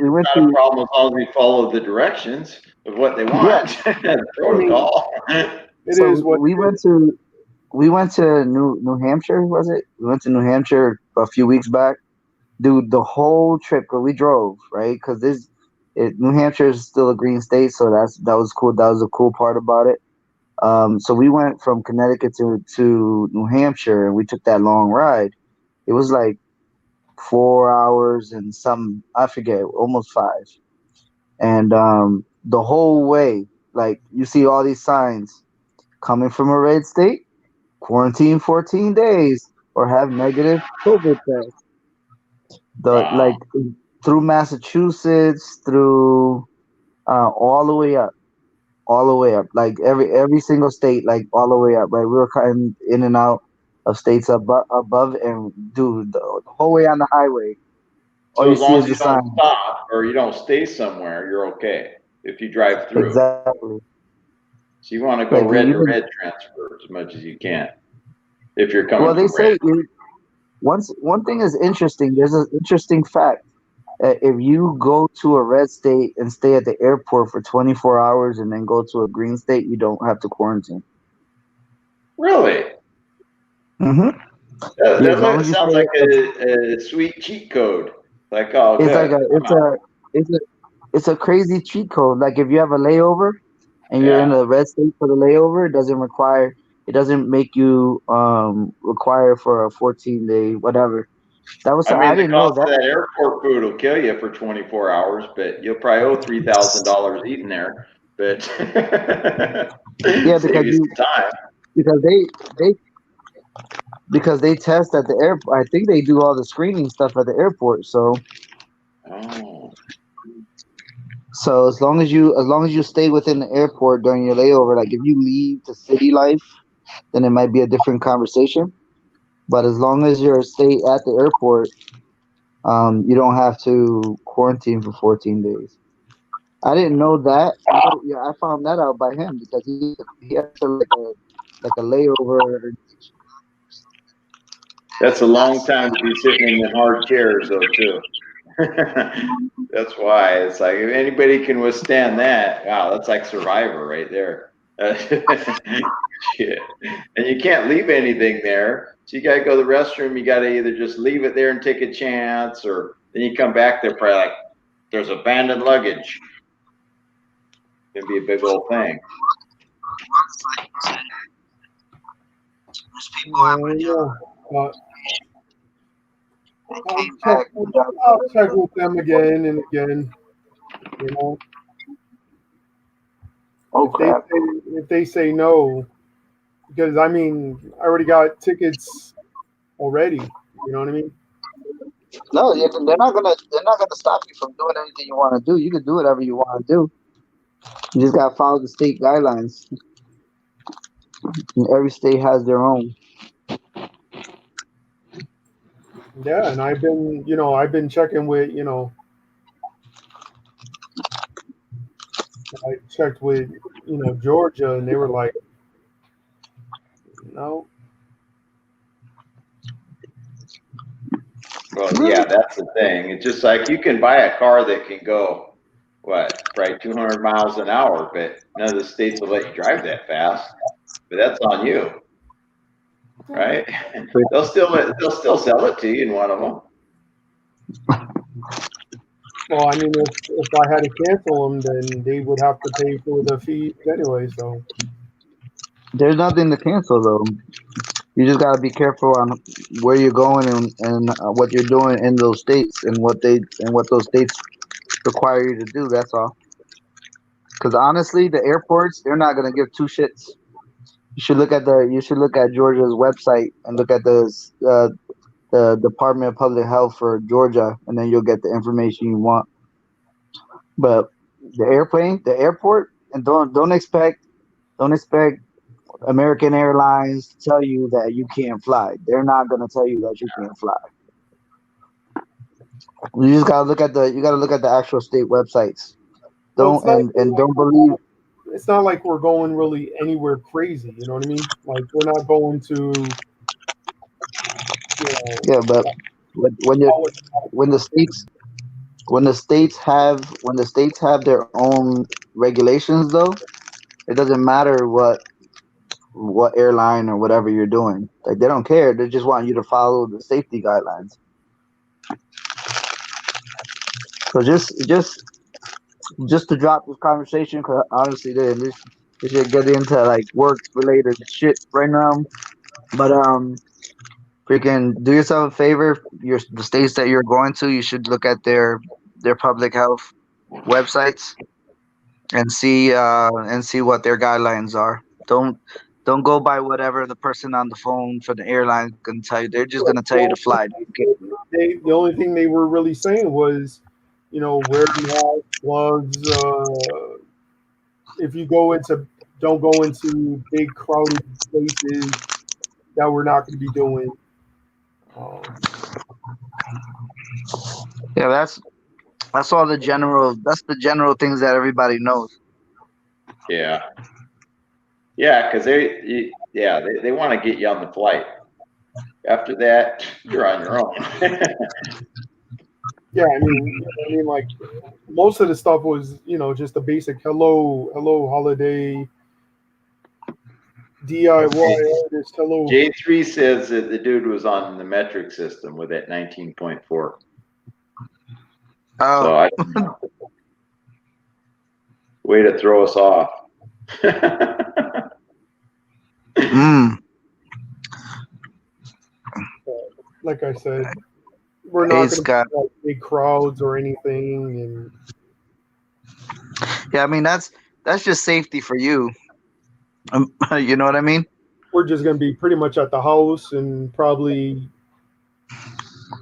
went not a to, problem as long as we follow the directions of what they yeah. want, the I mean, protocol. it So is what we it went is. to New Hampshire, was it? We went to New Hampshire a few weeks back. Dude, the whole trip, cause we drove, right? Because New Hampshire is still a green state, so that was cool. That was a cool part about it. So we went from Connecticut to New Hampshire, and we took that long ride. It was like 4 hours and some, I forget, almost five. And the whole way, like, you see all these signs: coming from a red state, quarantine 14 days, or have negative COVID test. The Wow. like through Massachusetts, through all the way up, like every single state, like all the way up. Right, we were cutting in and out of states above, and dude, the whole way on the highway, all So you as see long as is you the don't sign. stop or you don't stay somewhere, you're okay if you drive through. Exactly. So you want to go Like, red to even, red transfer as much as you can if you're coming well, they from red. say, one thing is interesting. There's an interesting fact. If you go to a red state and stay at the airport for 24 hours and then go to a green state, you don't have to quarantine. Really? Hmm. As long That as you sounds stay, like a sweet cheat code. Like, oh, it's like good. a I'm out. it's a it's a crazy cheat code. Like, if you have a layover and you're in Yeah. a red state for the layover, it doesn't make you require for a 14-day whatever. I I mean, the didn't know cost that. of that airport food will kill you for 24 hours, but you'll probably owe $3,000 eating there. But Yeah, save you some time. because they because they test at the airport. I think they do all the screening stuff at the airport. Oh, So as long as you stay within the airport during your layover, like if you leave to city life, then it might be a different conversation. But as long as you're stay at the airport, You don't have to quarantine for 14 days. I didn't know that. Yeah, I found that out by him because he had to like a layover. That's a long time to be sitting in the hard chairs, though, too. That's why it's like if anybody can withstand that, wow, that's like Survivor right there. Shit. And you can't leave anything there. So you gotta go to the restroom, you gotta either just leave it there and take a chance, or then you come back there probably like there's abandoned luggage. It'd be a big old thing. Most people at my job Uh, came back. I'll check with them again and again. You know, Oh if they crap! say, if they say no, because I mean, I already got tickets already. You know what I mean? No, they're not gonna stop you from doing anything you want to do. You can do whatever you want to do. You just gotta follow the state guidelines. And every state has their own. Yeah, and I've been checking with, I checked with, Georgia, and they were like, no. Well, yeah, that's the thing. It's just like you can buy a car that can go, what, probably 200 miles an hour, but none of the states will let you drive that fast. But that's on you, right? They'll still sell it to you in one of them. Well, I mean, if I had to cancel them, then they would have to pay for the fees anyway. So There's nothing to cancel though. You just gotta be careful on where you're going and what you're doing in those states and what those states require you to do. That's all. Because honestly, the airports they're not gonna give two shits. You should look at Georgia's website and look at the Department of Public Health for Georgia, and then you'll get the information you want. But the airport, and don't expect American Airlines to tell you that you can't fly. They're not gonna tell you that you can't fly. You just gotta look at the actual state websites. well, Don't and don't believe. it's not like we're going really anywhere crazy. You know what I mean? Like we're not going to, Yeah, but when you college. when the states when the states have their own regulations though, it doesn't matter what airline or whatever you're doing. Like they don't care. They just want you to follow the safety guidelines. So just to drop this conversation, because honestly, this should get into like work related shit right now. But freaking do yourself a favor. The states that you're going to, you should look at their public health websites and see what their guidelines are. Don't go by whatever the person on the phone for the airline can tell you. They're just gonna tell you to fly. The only thing they were really saying was, wear mask, gloves. If you don't go into big crowded places that we're not going to be doing. Yeah, that's all the general. That's the general things that everybody knows. Yeah. Yeah, because they want to get you on the flight. After that, you're on your own. Yeah, I mean, like most of the stuff was, just the basic hello, holiday, DIY artist, hello. J3 says that the dude was on the metric system with that 19.4. Oh, So way to throw us off. Like I said, we're not going to have like big crowds or anything, and yeah, I mean that's just safety for you. You know what I mean? we're just going to be pretty much at the house and probably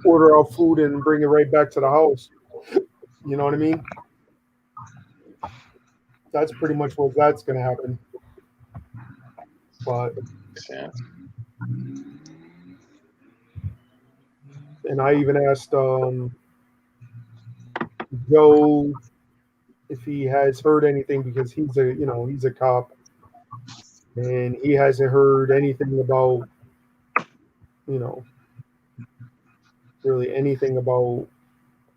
order out food and bring it right back to the house. You know what I mean? That's pretty much what that's going to happen. But and I even asked Joe if he has heard anything because he's a cop, and he hasn't heard anything about you know really anything about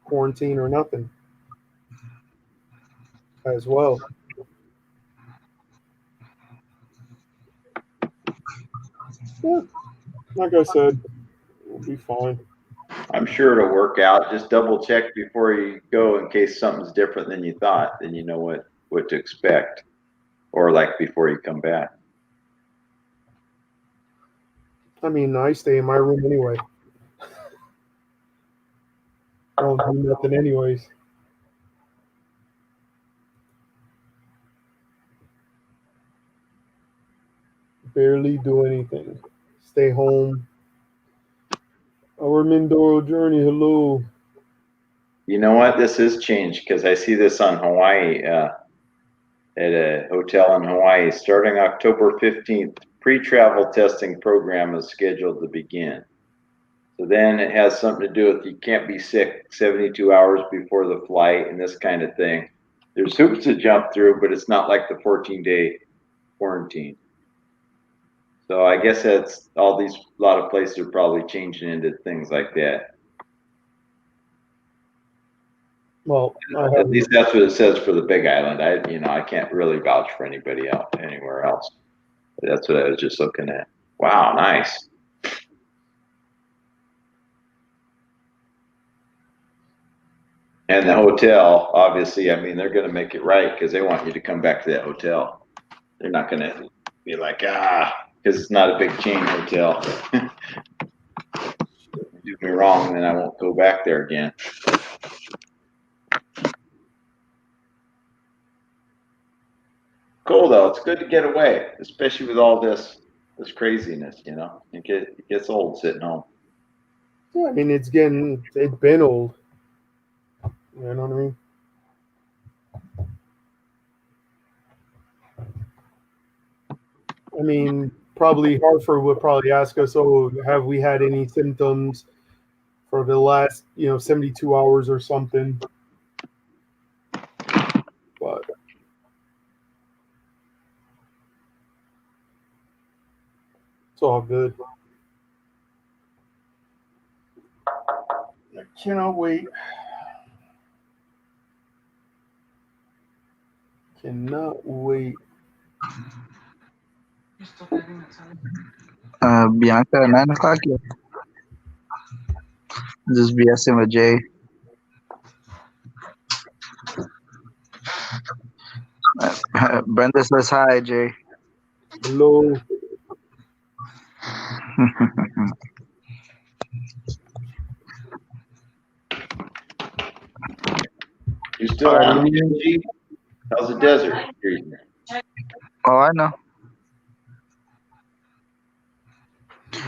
quarantine or nothing as well. Yeah, like I said, we'll be fine. I'm sure it'll work out. Just double check before you go in case something's different than you thought. Then you know what to expect, or like before you come back. I mean, I stay in my room anyway. I don't do nothing anyways. Barely do anything. Stay home. Our Mindoro journey. Hello. You know what? This has changed because I see this on Hawaii at a hotel in Hawaii. Starting October 15th, pre-travel testing program is scheduled to begin. So then it has something to do with you can't be sick 72 hours before the flight and this kind of thing. There's hoops to jump through, but it's not like the 14-day quarantine. So I guess that's a lot of places are probably changing into things like that. Well, At least that's what it says for the Big Island. I can't really vouch for anybody else anywhere else. But that's what I was just looking at. Wow, nice. And the hotel, obviously, I mean, they're going to make it right because they want you to come back to that hotel. They're not going to be like, because it's not a big chain hotel. Do me wrong, then I won't go back there again. Cool though. It's good to get away, especially with all this craziness. It gets old sitting home. yeah, I mean, it's been old. You know what I mean? I mean, probably Hartford would probably ask us, "Oh, have we had any symptoms for the last, 72 hours or something?" But it's all good. I cannot wait. Cannot wait. Bianca, 9 o'clock. Yeah. Just BSing with Jay. Brenda says hi, Jay. Hello. You still on PNG? How's the desert treating you? Oh, I know.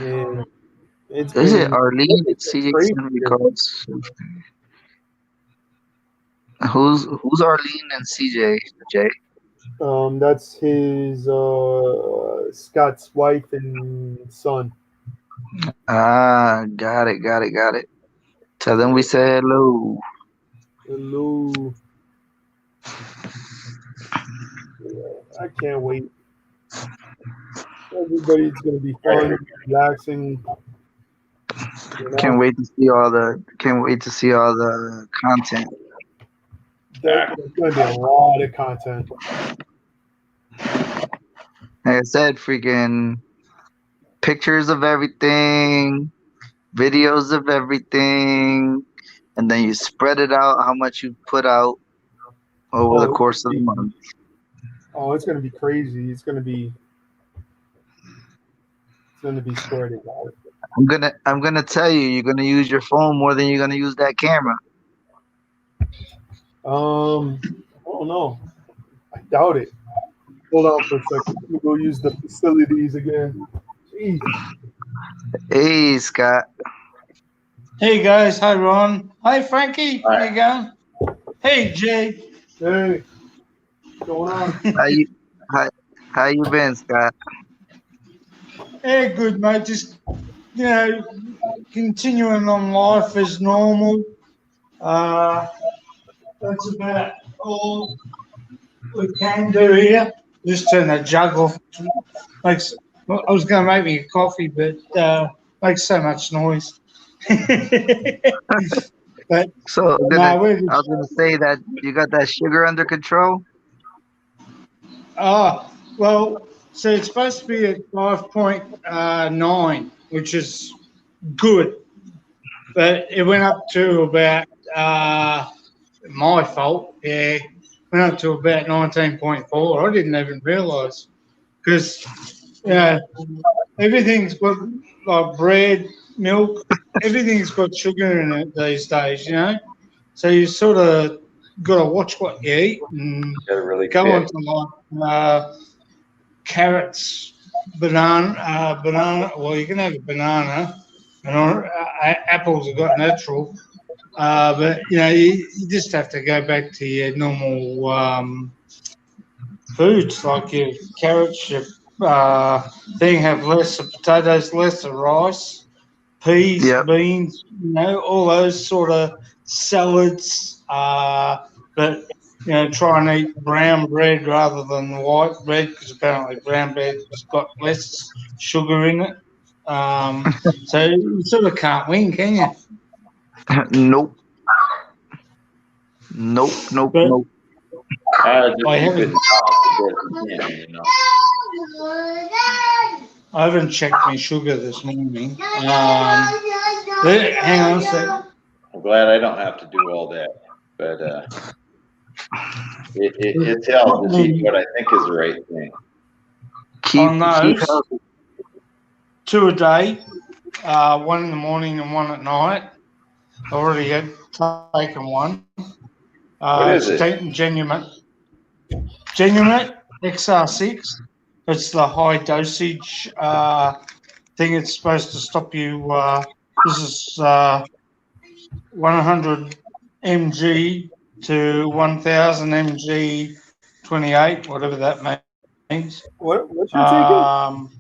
Man, it's Is been it Arlene? CJ crazy. calls. Who's Arlene and CJ? Jay. That's his Scott's wife and son. Got it. Tell them we said hello. Hello. I can't wait. Everybody's gonna be fun, relaxing. Can't wait to see all the content. There's gonna be a lot of content. Like I said, freaking pictures of everything, videos of everything, and then you spread it out how much you put out over the course of the month. Oh, it's gonna be crazy. It's gonna be spread out. I'm gonna tell you, you're gonna use your phone more than you're gonna use that camera. I don't know. I doubt it. Hold on for a second. Let me go use the facilities again. Jeez. Hey, Scott. Hey guys, hi Ron. Hi Frankie. Hi. How you going? Hey Jay. Hey, what's going on? How you been, Scott? Hey, good mate. Just continuing on life as normal. That's about all we can do here. Just turn the jug off. Makes. Well, I was going to make me a coffee, but makes so much noise. But So no, we're I was gonna say that you got that sugar under control. well, so it's supposed to be at 5.9, which is good, but it went up to about my fault. Yeah, went up to about 19.4. I didn't even realise because everything's got like bread, milk, everything's got sugar in it these days. So you sort of got to watch what you eat and Gotta really go fit. on to like carrots, banana. Well, you can have a banana, and apples have got natural. But you just have to go back to your normal foods like your carrots, your thing have less of potatoes, less of rice, peas, Yep. beans, all those sort of salads. But try and eat brown bread rather than white bread because apparently brown bread's got less sugar in it. So you sort of can't win, can you? Nope. Nope. Nope. But- Nope. Just I keep haven't- it in the I haven't checked my sugar this morning. Hang on a sec. I'm glad I don't have to do all that, but it tells to see what I think is the right thing. Keep On those, healthy. 2 a day, 1 in the morning and 1 at night. I already had taken one. What is it? Genumet XR6. It's the high dosage thing. It's supposed to stop you. This is 100 mg to 1000 mg 28, whatever that means. What you're taking?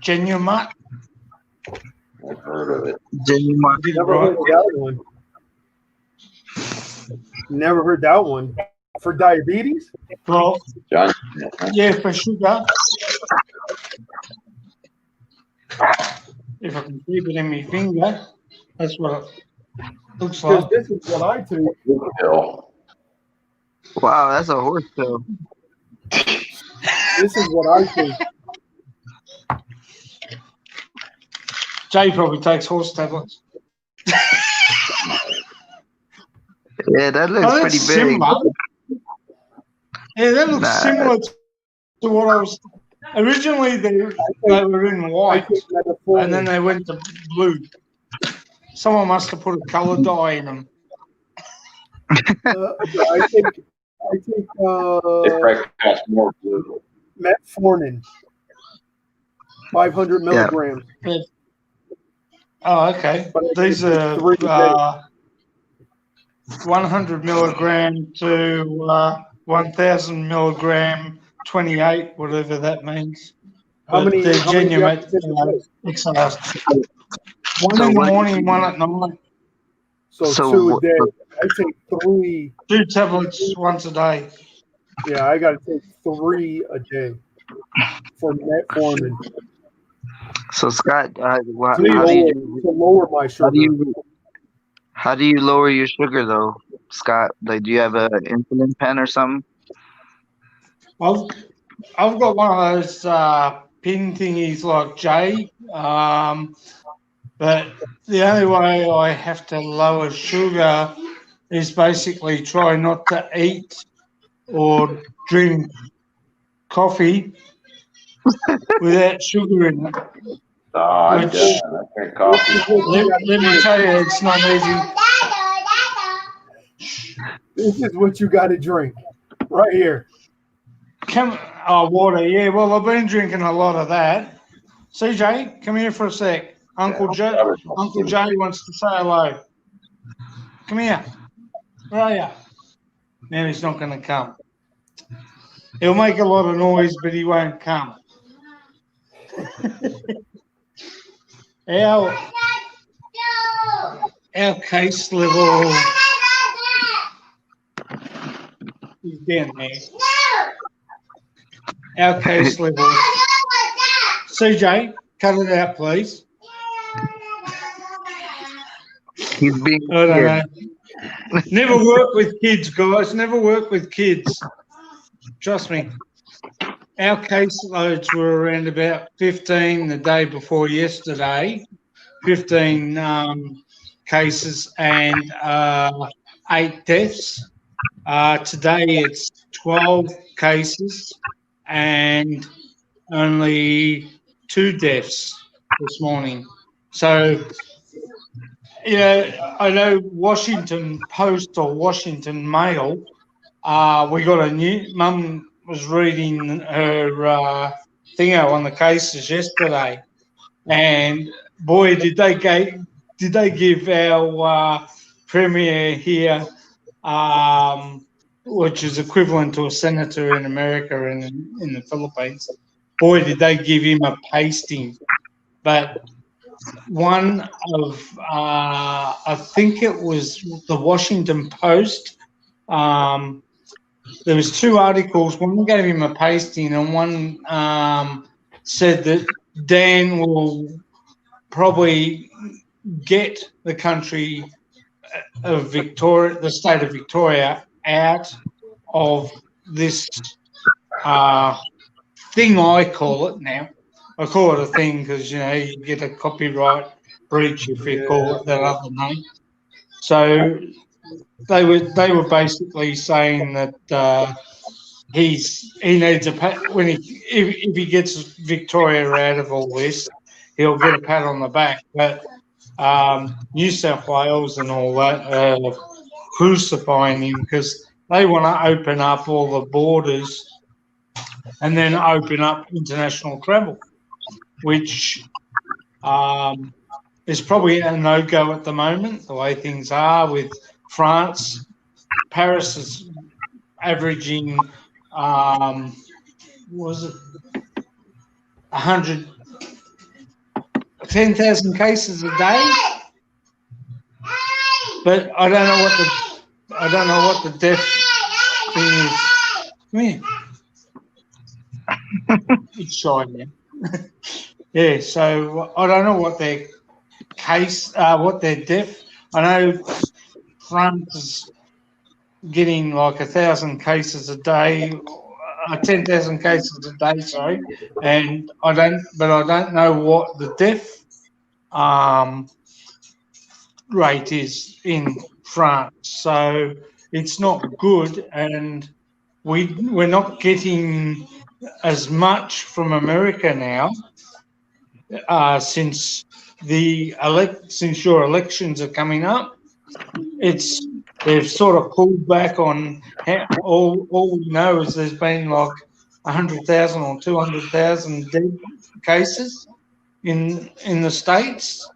Genumet. I've heard of it. Genuine. Never heard of that one. Never heard that one. For diabetes? Well, John, yeah, for sugar. If I can keep it in my finger, that's what it looks Because like. this is what I take. Bill. Wow, that's a horse pill. This is what I take. Jay probably takes horse tablets. Yeah, that looks Oh, pretty that's big. similar. Yeah, that looks Nah. similar to what I was. Originally, they were in I white, take metformin. and then they went to blue. Someone must have put a color dye in them. I take It probably costs more blue. metformin. 500 milligrams. Oh, okay. But I These take are 3 a day. 100 milligram to 1000 milligram 28, whatever that means. How But many? they're How many do you have Genumet to take a day? XRs. One So in the what- morning, 1 at night. So So 2 a what- day. I take 3. 2 tablets once a day. Yeah, I got to take 3 a day for metformin So Scott, to how do lower my sugar. how do you lower your sugar though, Scott? Like, do you have an insulin pen or something? I've got one of those pin thingies like Jay, but the only way I have to lower sugar is basically try not to eat or drink coffee without sugar in it. Oh, I'm Which- done. I drink coffee. Let me tell you, it's not easy. This is what you got to drink right here. Water, yeah. Well, I've been drinking a lot of that. CJ, come here for a sec. Uncle Jay wants to say hello. Come here. Where are you? Now he's not going to come. He'll make a lot of noise, but he won't come. our case level is down there. Our case level. CJ, cut it out, please. He's being I don't weird. know. Never work with kids, guys. Never work with kids. Trust me. Our caseloads were around about 15 the day before yesterday. 15 cases and 8 deaths. Today it's 12 cases and only 2 deaths this morning. So, you know, I know Washington Post or Washington Mail, we got a new, Mum was reading her thingo on the cases yesterday, and boy, did they give our premier here, which is equivalent to a senator in America and in the Philippines, boy, did they give him a pasting. But one of, I think it was the Washington Post, there was 2 articles. One gave him a pasting and one said that Dan will probably get the country of Victoria, the state of Victoria, out of this thing, I call it now. I call it a thing because, you know, you get a copyright breach if you call it that other name. So they were basically saying that he needs a pat when if he gets Victoria out of all this, he'll get a pat on the back. But New South Wales and all that are crucifying him because they want to open up all the borders and then open up international travel, which is probably a no-go at the moment, the way things are with France. Paris is averaging, was it 10,000 cases a day? But I don't know what the death thing is. Come here. It's shy now. Yeah, so I don't know what their what their death. I know France is getting like 1,000 cases a day, 10,000 cases a day, sorry, and I don't know what the death rate is in France. So it's not good, and we're not getting as much from America now since since your elections are coming up. They've sort of pulled back on all we know is there's been like 100,000 or 200,000 dead cases in the States.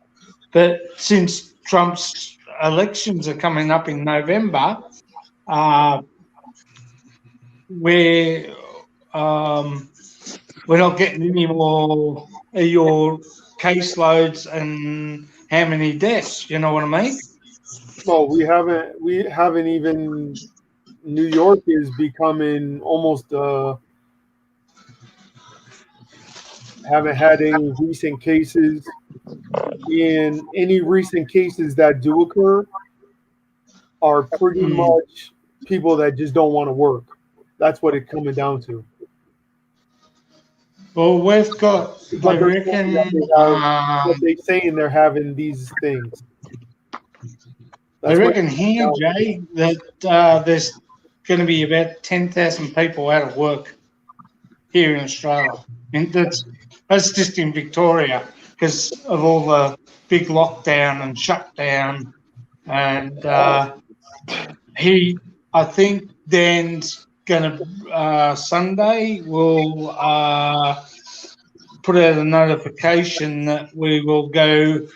But since Trump's elections are coming up in November, we're not getting any more of your caseloads and how many deaths, you know what I mean? Well, we haven't even. New York is becoming almost. Haven't had any recent cases. And any recent cases that do occur are pretty much people that just don't want to work. That's what it's coming down to. Well, we've got, I reckon, what they saying they're having these things. I reckon here, Jay, that there's going to be about 10,000 people out of work here in Australia. And that's just in Victoria because of all the big lockdown and shutdown. And I think Dan's going to, Sunday, will put out a notification that we will go,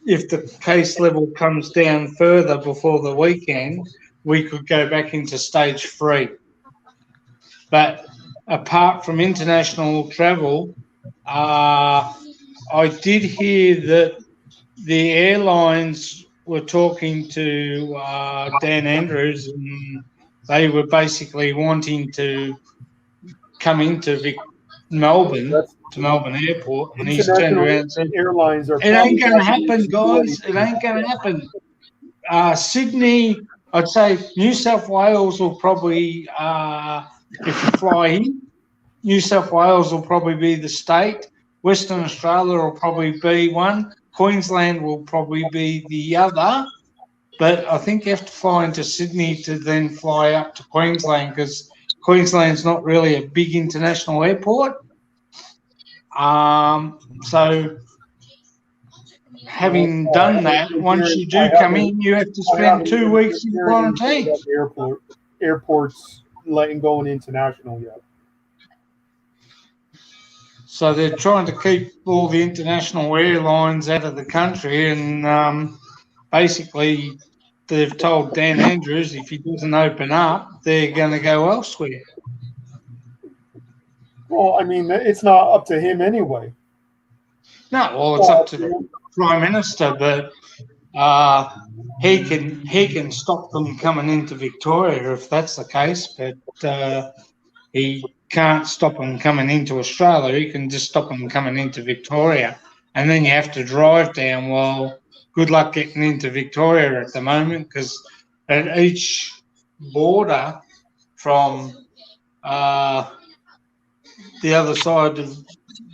if the case level comes down further before the weekend, we could go back into stage 3. But apart from international travel, I did hear that the airlines were talking to Dan Andrews, and they were basically wanting to come into Melbourne, That's to Melbourne Airport, and he's turned international around and said, airlines are "It probably ain't going to not gonna happen, do guys. It anything. ain't going to happen." Sydney, I'd say New South Wales will probably, if you fly in, New South Wales will probably be the state. Western Australia will probably be one. Queensland will probably be the other. But I think you have to fly into Sydney to then fly up to Queensland, because Queensland's not really a big international airport. So having done that, once you do come in, you have to I haven't spend 2 even weeks in experienced quarantine. that airports letting go an international yet. So they're trying to keep all the international airlines out of the country, and basically they've told Dan Andrews if he doesn't open up, they're going to go elsewhere. Well, I mean, it's not up to him anyway. No, well, it's up to the Prime Minister, but he can stop them coming into Victoria if that's the case, but he can't stop them coming into Australia. He can just stop them coming into Victoria, and then you have to drive down. Well, good luck getting into Victoria at the moment, because at each border from the other side of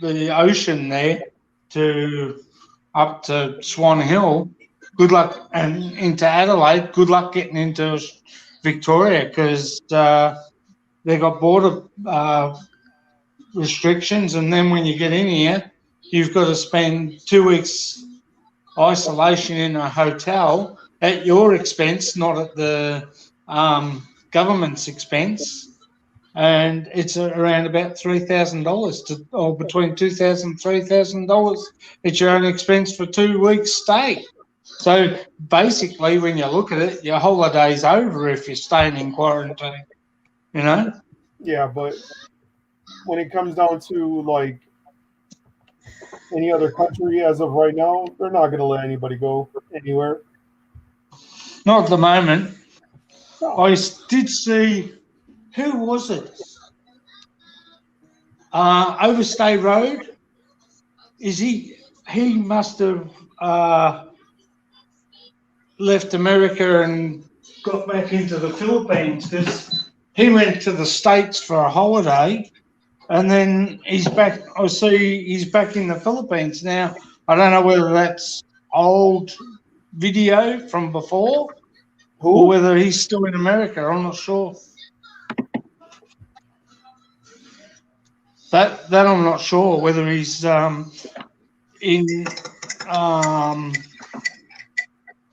the ocean there to up to Swan Hill, good luck, and into Adelaide, good luck getting into Victoria, because they got border restrictions, and then when you get in here, you've got to spend 2 weeks isolation in a hotel at your expense, not at the government's expense. And it's around about $3,000 or between $2,000 and $3,000 at your own expense for 2 weeks stay. So basically, when you look at it, your holiday's over if you're staying in quarantine, you know? Yeah, but when it comes down to like any other country as of right now, they're not going to let anybody go anywhere. Not at the moment. No. I did see, who was it? Overstay Road. He must have left America and got back into the Philippines, because he went to the States for a holiday, and then he's back. I see he's back in the Philippines now. I don't know whether that's old video from before or whether he's still in America. I'm not sure. That I'm not sure whether he's in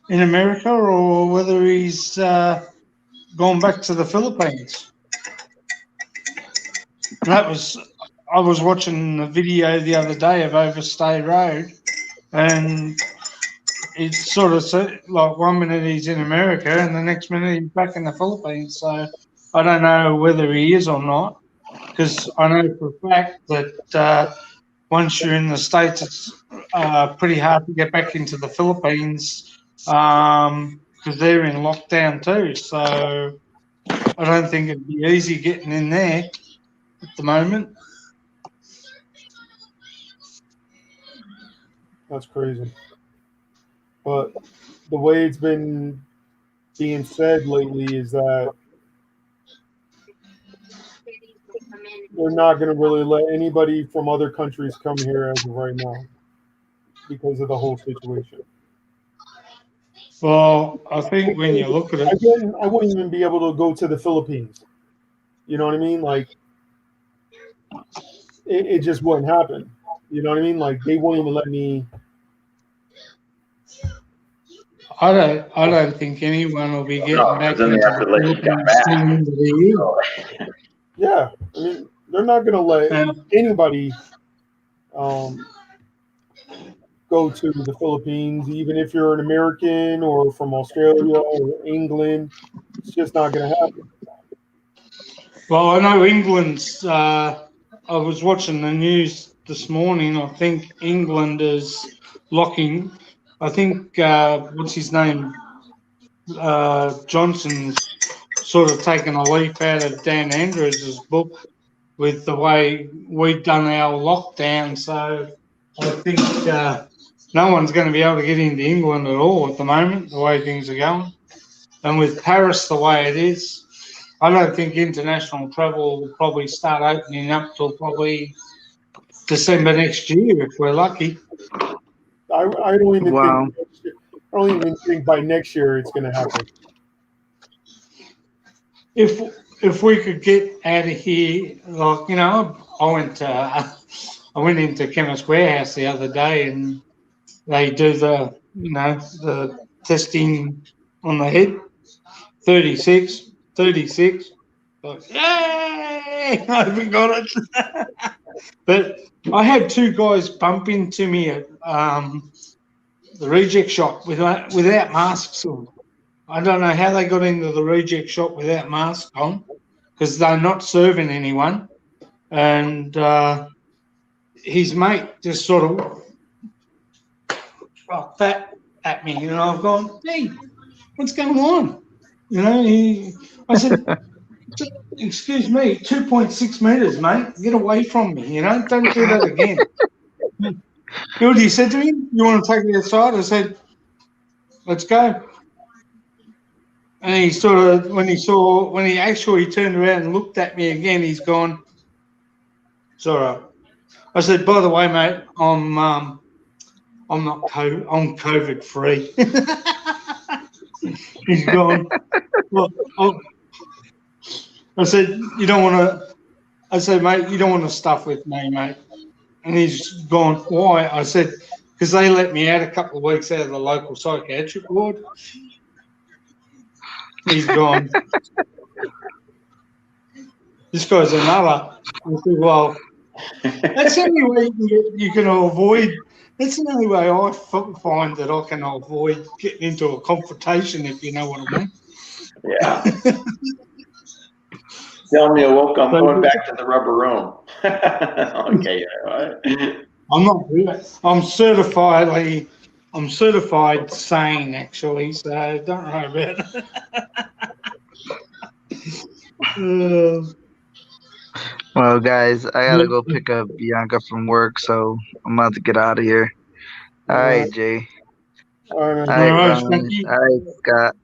America or whether he's gone back to the Philippines. I was watching a video the other day of Overstay Road, and it sort of said, like, 1 minute he's in America and the next minute he's back in the Philippines. So I don't know whether he is or not, because I know for a fact that once you're in the States, it's pretty hard to get back into the Philippines, because they're in lockdown too. So I don't think it'd be easy getting in there at the moment. That's crazy. But the way it's been being said lately is that they're not going to really let anybody from other countries come here as of right now because of the whole situation. Well, I think when you look at it, Again, I wouldn't even be able to go to the Philippines. You know what I mean? Like, it just wouldn't happen. You know what I mean? Like, they won't even let me. I don't think anyone will be getting back then into they have to let you come the back. Philippines of the year. Yeah, I mean, they're not going to let anybody go to the Philippines, even if you're an American or from Australia or England. It's just not going to happen. Well, I know England's. I was watching the news this morning. I think England is locking. I think what's his name? Johnson's sort of taken a leaf out of Dan Andrews' book with the way we've done our lockdown. So I think no one's going to be able to get into England at all at the moment, the way things are going. And with Paris the way it is, I don't think international travel will probably start opening up till probably December next year if we're lucky. I don't even Wow. think I don't even think by next year it's going to happen. If we could get out of here, like, you know, I went into Chemist Warehouse the other day and they do the, you know, the testing on the head, 36. Like, yay! I haven't got it. But I had two guys bump into me at the reject shop without masks on. I don't know how they got into the reject shop without masks on, because they're not serving anyone. And his mate just sort of rocked that at me, and I've gone, hey, what's going on? You know, I said, excuse me, 2.6 metres, mate, get away from me, you know, don't do that again. You know what he said to me? You want to take me outside? I said, let's go. And he sort of, when he actually turned around and looked at me again, he's gone, it's all right. I said, by the way, mate, I'm not I'm COVID free. He's gone, well, I said, you don't want to, I said, mate, you don't want to stuff with me, mate. And he's gone, why? I said, because they let me out a couple of weeks out of the local psychiatric ward. He's gone, this guy's another. I said, well, that's the only way you can avoid, that's the only way I find that I can avoid getting into a confrontation, if you know what I mean. Yeah. Tell me awoke, I'm going back to the rubber room. Okay, all right. I'm not good. I'm certified sane, actually, so don't worry about it. Well, guys, I gotta go pick up Bianca from work, so I'm about to get out of here. All right, Jay. All right, All man. right, All right, Brian. Spanky. All right, Scott.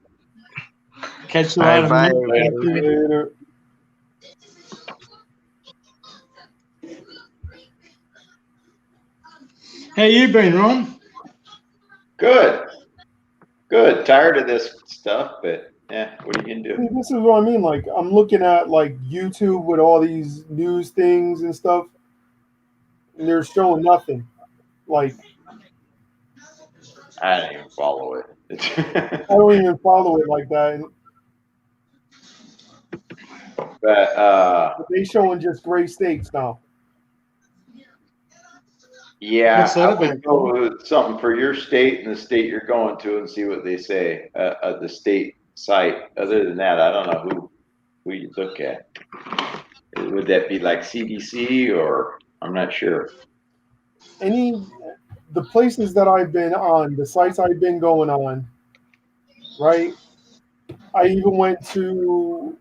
Catch you All right, later, bye, mate. everybody. Later. How you been, Ron? Good. Tired of this stuff, but yeah, what are you gonna do? This is what I mean. Like, I'm looking at like YouTube with all these news things and stuff, and they're showing nothing. Like, I don't even follow it. I don't even follow it like that. But They showing just gray steaks now. yeah, What's that I would about? go with something for your state and the state you're going to and see what they say at the state site. Other than that, I don't know who you look at. Would that be like CDC or I'm not sure. The places that I've been on, the sites I've been going on, right? I even went to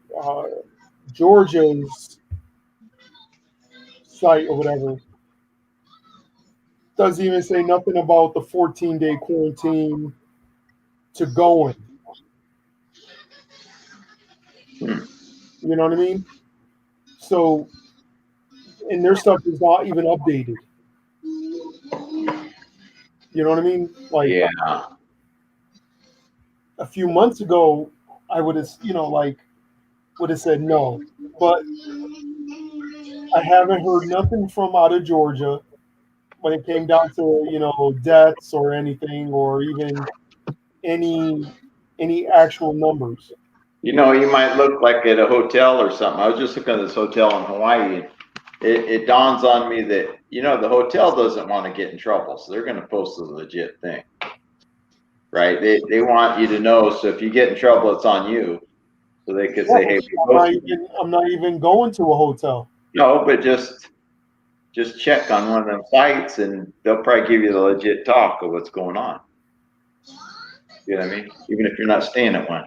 Georgia's site or whatever. Doesn't even say nothing about the 14-day quarantine to going. You know what I mean? So, and their stuff is not even updated. You know what I mean? Like, Yeah. a few months ago, I would have, would have said no. But I haven't heard nothing from out of Georgia when it came down to, deaths or anything, or even any actual numbers. You might look like at a hotel or something. I was just looking at this hotel in Hawaii. It dawns on me that, the hotel doesn't want to get in trouble. So they're going to post a legit thing, right? They want you to know. So if you get in trouble, it's on you. So they could say, hey, I'm not even going to a hotel. No, but just just check on one of them sites and they'll probably give you the legit talk of what's going on. You know what I mean? Even if you're not staying at one.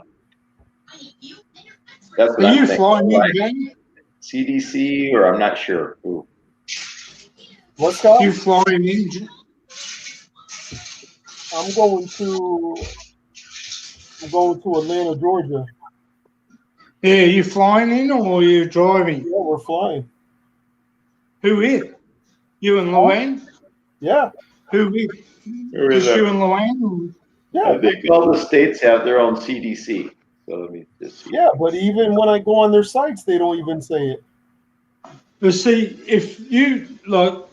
That's what Are I'm you thinking. flying Like in, Ben? CDC, or I'm not sure. Ooh. What's that? You flying in? I'm going to Atlanta, Georgia. Yeah, you flying in or are you driving? Yeah, we're flying. Who with? You and Luann? Yeah, Who with? Where is Just you that? and Luann? yeah, I think all the states have their own CDC. So let me just see. yeah. But even when I go on their sites, they don't even say it. But see, if you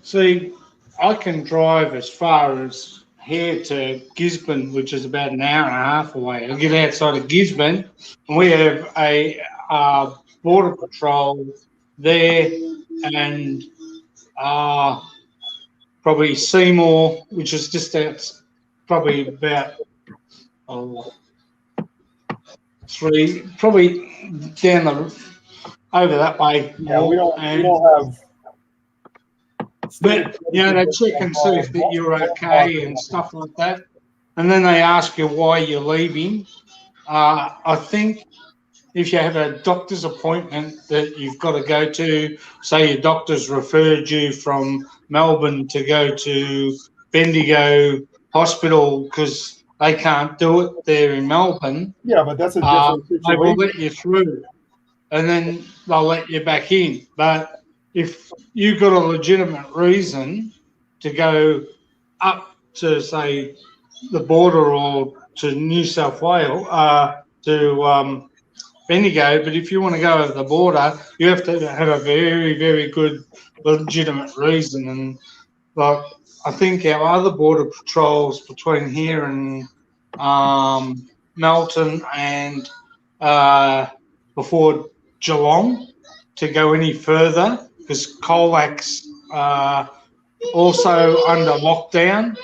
see, I can drive as far as here to Gisborne, which is about an hour and a half away. I'll get outside of Gisborne, and we have a border patrol there, and probably Seymour, which is just out, probably about probably down over that way. Yeah, we don't have. But you know, they check and see if that you're okay and stuff like that, and then they ask you why you're leaving. I think if you have a doctor's appointment that you've got to go to, say your doctor's referred you from Melbourne to go to Bendigo Hospital because they can't do it there in Melbourne. Yeah, but that's a different They will situation. let you through, and then they'll let you back in. But if you've got a legitimate reason to go up to, say, the border or to New South Wales, to Bendigo, but if you want to go over the border, you have to have a very, very good legitimate reason. And like, I think our other border patrols between here and Melton and before Geelong to go any further, because Colac's also under lockdown,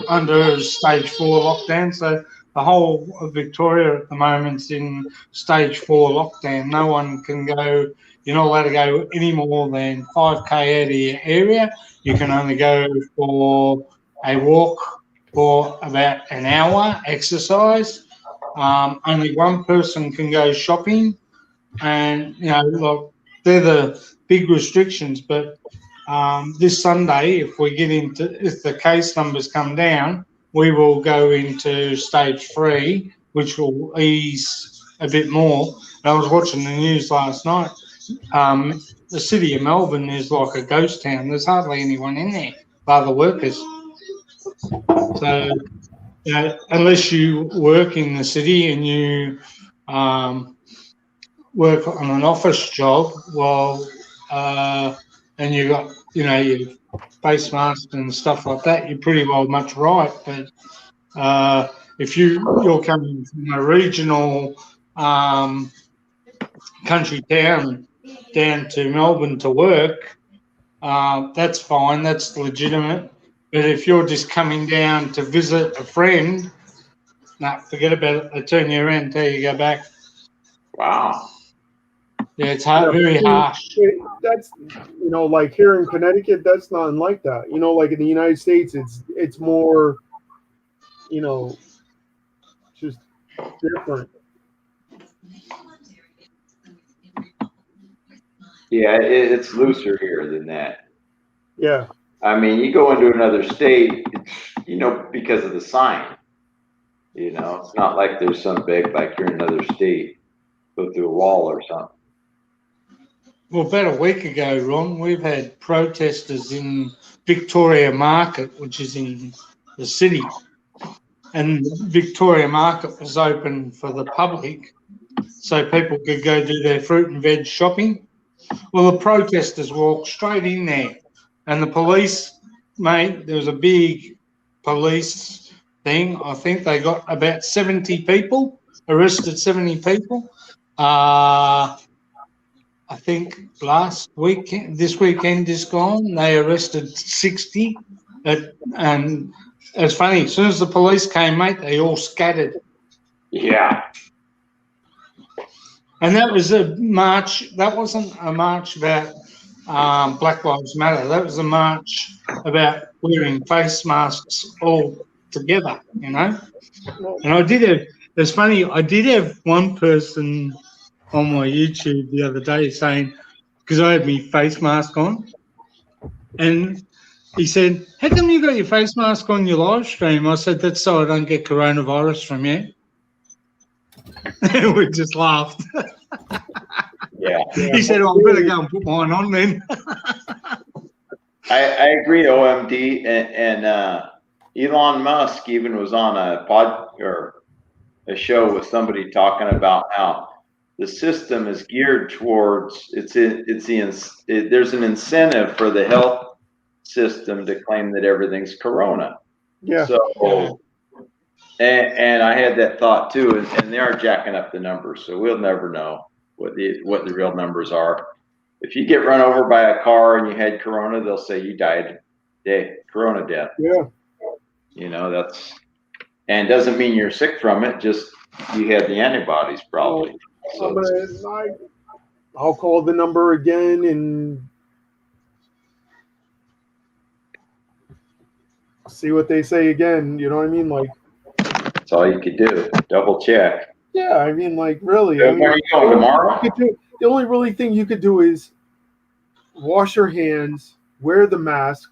under stage 4 lockdown. So the whole of Victoria at the moment's in stage 4 lockdown. No one can go. You're not allowed to go any more than 5K out of your area. You can only go for a walk for about an hour, exercise. Only one person can go shopping, and you know, look, they're the big restrictions. But this Sunday, if the case numbers come down, we will go into stage 3, which will ease a bit more. And I was watching the news last night. The city of Melbourne is like a ghost town. There's hardly anyone in there, bar the workers. So, you know, unless you work in the city and you work on an office job, and you got, you know, your face mask and stuff like that, you're pretty well much right. But if you're coming from a regional country town down to Melbourne to work, that's fine, that's legitimate. But if you're just coming down to visit a friend, nah, forget about it. They turn you around and tell you to go back. Wow. Yeah, it's hard, very harsh. That's, you know, like here in Connecticut, that's not like that. You know, like in the United States, it's more, you know, just different. Yeah, it's looser here than that. Yeah. I mean, you go into another state, you know, because of the sign. You know, it's not like there's some big, like you're in another state, go through a wall or something. Well, about a week ago, Ron, we've had protesters in Victoria Market, which is in the city. And Victoria Market was open for the public, so people could go do their fruit and veg shopping. Well, the protesters walked straight in there, and the police, mate, there was a big police thing. I think they got about 70 people, arrested 70 people. I think this weekend just gone, they arrested 60. And it's funny, as soon as the police came, mate, they all scattered. Yeah. And that was a march. That wasn't a march about Black Lives Matter. That was a march about wearing face masks all together, you know. And I did have, it's funny, I did have one person on my YouTube the other day saying, because I had my face mask on, and he said, "How come you got your face mask on your live stream?" I said, "That's so I don't get coronavirus from you." We just laughed. Yeah, He said, "Oh, I better go and put mine on then." I agree, OMD, and Elon Musk even was on a pod or a show with somebody talking about how the system is geared towards there's an incentive for the health system to claim that everything's corona. Yeah. So, and I had that thought too, and they are jacking up the numbers, so we'll never know what the real numbers are. If you get run over by a car and you had corona, they'll say you died corona death. Yeah. You know, and doesn't mean you're sick from it, just you had the antibodies probably. So I'll call the number again and see what they say again. You know what I mean? Like, that's all you could do. Double check. yeah, I mean, like, really. When are you going, tomorrow? The only really thing you could do is wash your hands, wear the mask.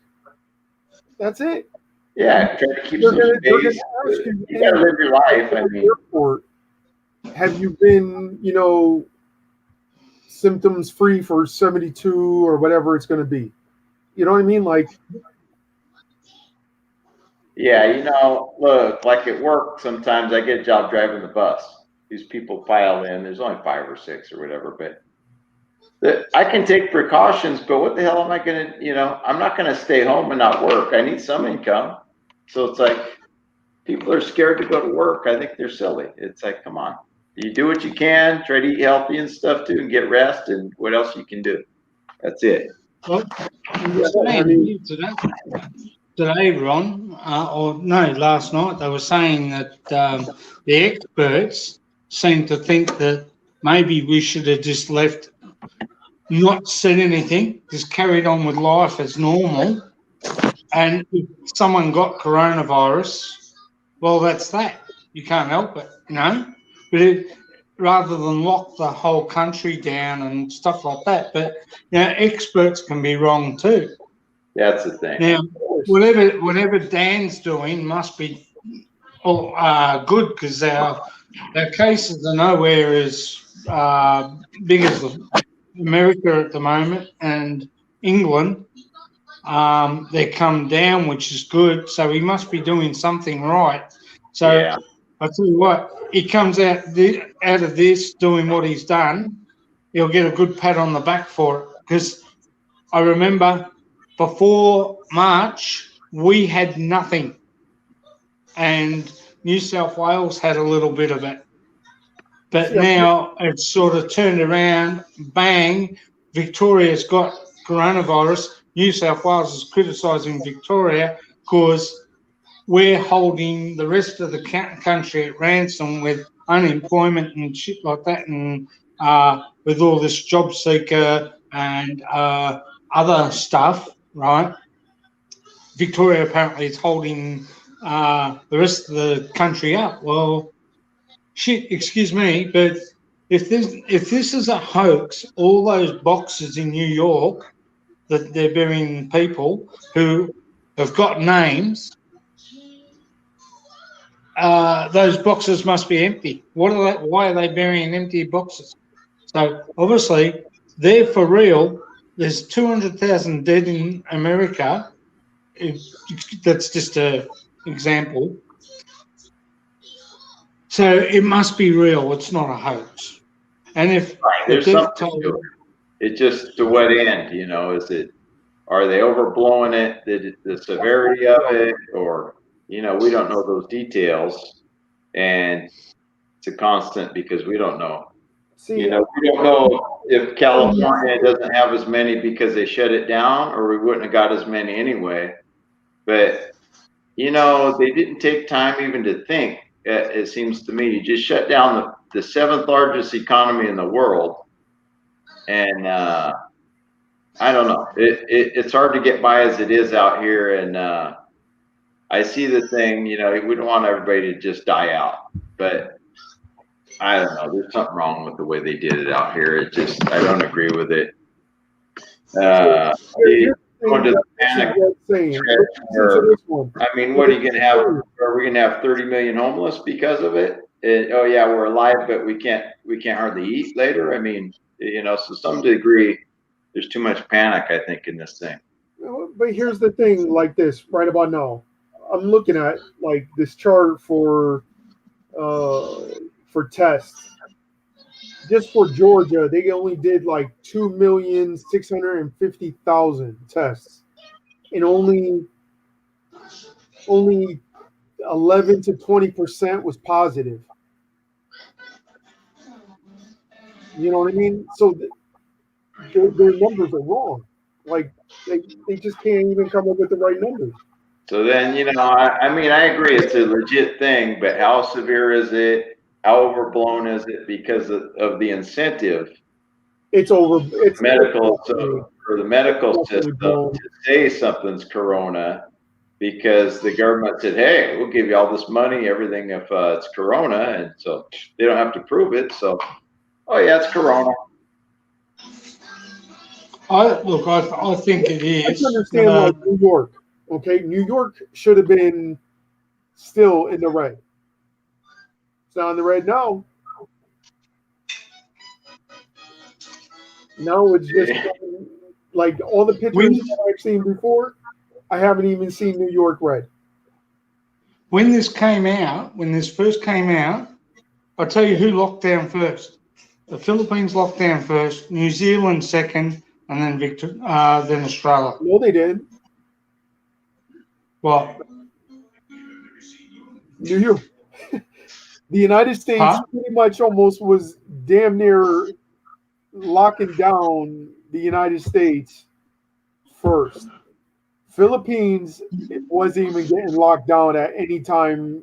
That's it. Yeah, try to keep They're some gonna space. ask You gotta live your life. I mean, airport, have you been, symptoms free for 72 or whatever it's going to be? You know what I mean? Like, yeah, look, like at work, sometimes I get a job driving the bus. These people pile in. There's only 5 or 6 or whatever, but I can take precautions, but what the hell am I going to, I'm not going to stay home and not work. I need some income. So it's like, people are scared to go to work. I think they're silly. It's like, come on. You do what you can, try to eat healthy and stuff too, and get rest, and what else you can do. That's it. Well, today, Ron, last night, they were saying that the experts seem to think that maybe we should have just left, not said anything, just carried on with life as normal. And if someone got coronavirus, well, that's that. You can't help it, But rather than lock the whole country down and stuff like that, but experts can be wrong too. That's the thing. Now, whatever Dan's doing must be good, because our cases are nowhere as big as America at the moment and England. They come down, which is good. So he must be doing something right. So yeah. I tell you what, he comes out of this doing what he's done, he'll get a good pat on the back for it. Because I remember before March, we had nothing. And New South Wales had a little bit of it. But now it's sort of turned around, bang, Victoria's got coronavirus. New South Wales is criticising Victoria because we're holding the rest of the country at ransom with unemployment and shit like that, and with all this job seeker and other stuff, right? Victoria apparently is holding the rest of the country up. Well, shit, excuse me, but if this is a hoax, all those boxes in New York that they're burying people who have got names, those boxes must be empty. Why are they burying empty boxes? So obviously they're for real. There's 200,000 dead in America. That's just an example. So it must be real. It's not a hoax. And if there's something to it. It's just to what end, are they overblowing it, the severity of it, or, we don't know those details, and it's a constant because we don't know. We don't know if California doesn't have as many because they shut it down, or we wouldn't have got as many anyway. But, they didn't take time even to think, it seems to me. You just shut down the 7th largest economy in the world, and I don't know. It's hard to get by as it is out here, and I see the thing. You know, we don't want everybody to just die out, but I don't know. There's something wrong with the way they did it out here. It just I don't agree with it. Going to the panic trip where, I mean, what are you gonna have? Are we gonna have 30 million homeless because of it? Oh yeah, we're alive, but we can't hardly eat later. I mean, you know, so some degree, there's too much panic, I think, in this thing. But here's the thing, like this, right about now, I'm looking at like this chart for tests. Just for Georgia, they only did like 2,650,000 tests, and only 11 to 20% was positive. You know what I mean? So their numbers are wrong. Like they just can't even come up with the right numbers. So then, you know, I mean, I agree it's a legit thing, but how severe is it? How overblown is it because of the incentive? It's medical, so for the medical system to say something's corona because the government said, hey, we'll give you all this money, everything if it's corona, and so they don't have to prove it. So, oh yeah, it's corona. I think it is. I can understand like New York. Okay, New York should have been still in the red. It's not in the red now. Now it's just like all the pictures that I've seen before. I haven't even seen New York red. When this first came out, I'll tell you who locked down first. The Philippines locked down first, New Zealand second, and then then Australia. No, they didn't. What? New York. The United States pretty much almost was damn near locking down the United States first. Philippines wasn't even getting locked down at any time.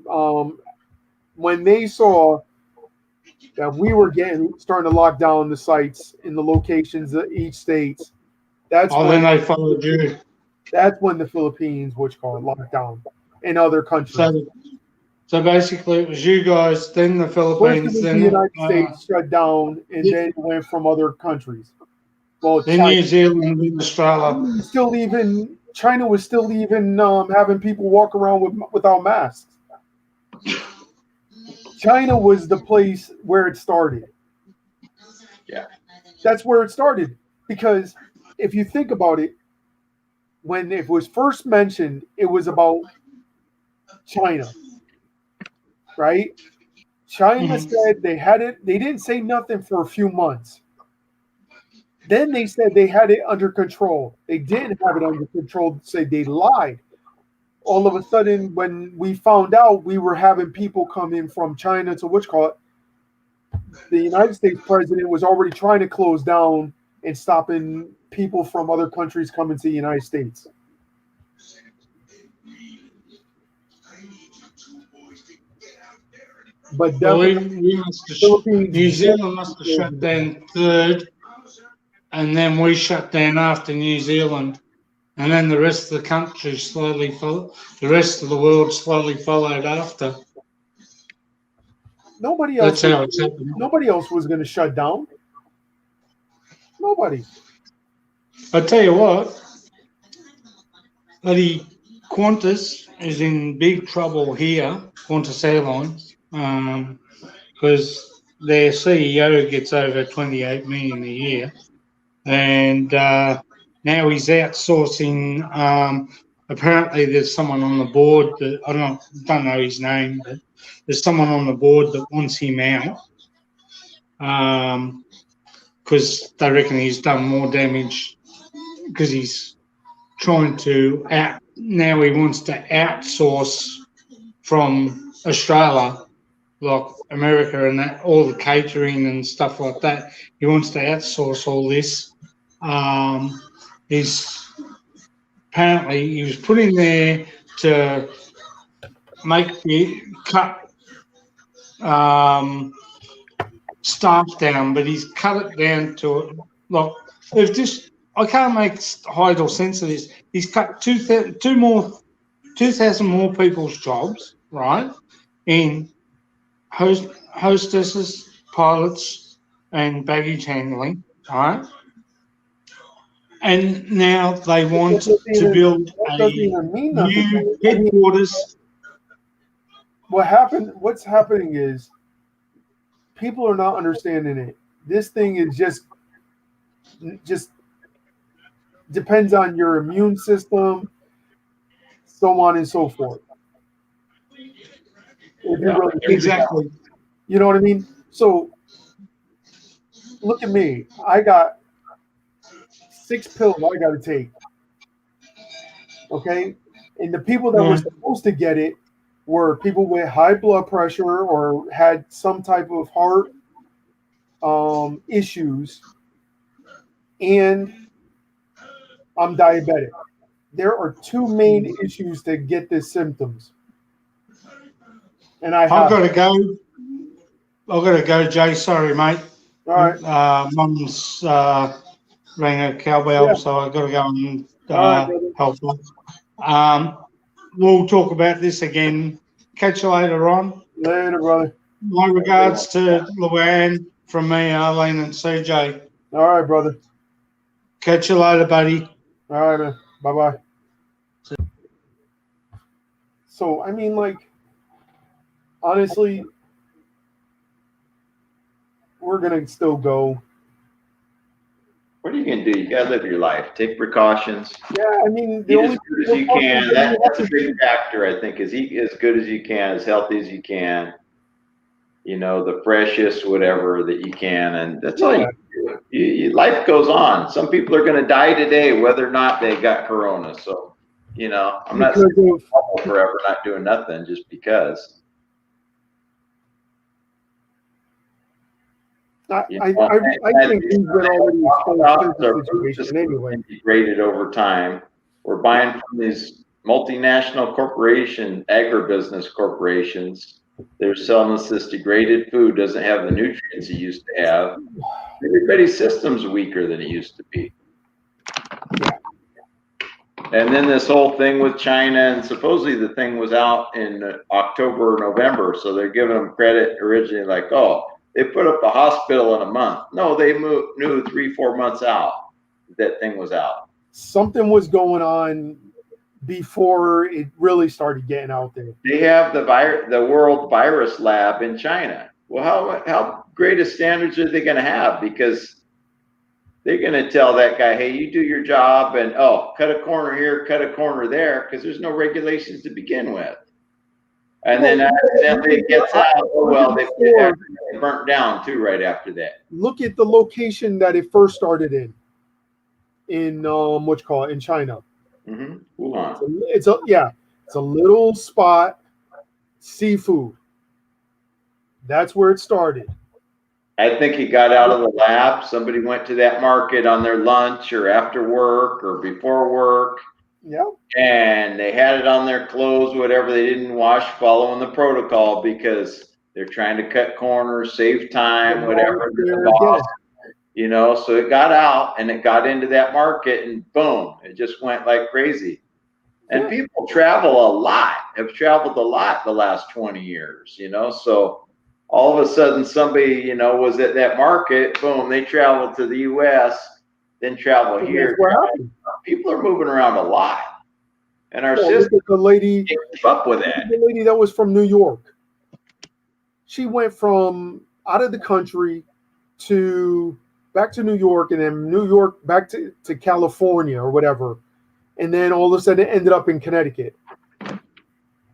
When they saw that we were starting to lock down the sites in the locations of each state, then they followed you. That's when the Philippines, locked down, and other countries. So basically, it was you guys, then the Philippines, then the United States shut down, and then it went from other countries. Well, then China, New Zealand, then Australia. China was still even having people walk around without masks. China was the place where it started. Yeah, that's where it started. Because if you think about it, when it was first mentioned, it was about China. Right? China said they had it. They didn't say nothing for a few months. Then they said they had it under control. They didn't have it under control. Say they lied. All of a sudden, when we found out we were having people come in from China to the United States president was already trying to close down and stopping people from other countries coming to the United States. But New Zealand must have shut down third, and then we shut down after New Zealand, and then the rest of the country the rest of the world slowly followed after. Nobody else was going to shut down. Nobody. I tell you what, bloody Qantas is in big trouble here, Qantas Airlines. Because their CEO gets over 28 million a year, and now he's outsourcing. Apparently, there's someone on the board that I don't know his name, but there's someone on the board that wants him out because they reckon he's done more damage because he's trying to now he wants to outsource from Australia. Like America and that, all the catering and stuff like that. He wants to outsource all this. Apparently he was put in there to cut staff down, but he's cut it down to like they've just I can't make hide or sense of this. He's cut 2,000 more people's jobs, right? In hostesses, pilots, and baggage handling, right? And now they want to build That doesn't a even mean nothing. new I mean, headquarters. what's happening is people are not understanding it. This thing is just depends on your immune system, so on and so forth. If you really think Exactly. about it. You know what I mean? So look at me. I got 6 pills I got to take. Okay? And the people that were supposed to get it were people with high blood pressure or had some type of heart issues, and I'm diabetic. There are 2 main issues to get the symptoms. And I've got to go. I've got to go, Jay. Sorry, mate. All right. Mum's rang a cowbell, Yeah. so I've got to go and All right, help her. We'll talk about this again. Catch you later on. Later, brother. My regards to Luann from me, Arlene, and CJ. All right, brother. Catch you later, buddy. All right, man. Bye-bye. So, I mean, like, honestly, we're going to still go. What are you gonna do? You gotta live your life. Take precautions. Yeah, I mean, Eat as good as you can. That's a big factor, I think, is eat as good as you can, as healthy as you can. You know, the freshest, whatever that you can, and that's all you do. Life goes on. Some people are gonna die today, whether or not they got corona. So, you know, I'm not saying forever not doing nothing just because. I think we've been already exposed to the situation anyway. Degraded over time. We're buying from these multinational corporation, agribusiness corporations. They're selling us this degraded food, doesn't have the nutrients it used to have. Everybody's system's weaker than it used to be. And then this whole thing with China, and supposedly the thing was out in October or November, so they're giving them credit originally like, oh, they put up a hospital in a month. No, they knew 3-4 months out that thing was out. Something was going on before it really started getting out there. They have the World Virus Lab in China. Well, how great a standards are they going to have? Because they're going to tell that guy, hey, you do your job, and cut a corner here, cut a corner there, because there's no regulations to begin with. And then accidentally it gets out. Oh, well, they burnt down too right after that. Look at the location that it first started in in China. Mm-hmm. Wuhan. It's a little spot, seafood. That's where it started. I think he got out of the lab. Somebody went to that market on their lunch or after work or before work. Yeah. And they had it on their clothes, whatever. They didn't wash, following the protocol because they're trying to cut corners, save time, whatever. You know, so it got out and it got into that market, and boom, it just went like crazy. And people travel a lot, have traveled a lot the last 20 years, you know. So all of a sudden somebody, you know, was at that market, boom, they traveled to the US, then travel here. People are moving around a lot. And our system the lady can't keep up with that. The lady that was from New York. She went from out of the country back to New York, and then New York back to California or whatever. And then all of a sudden it ended up in Connecticut.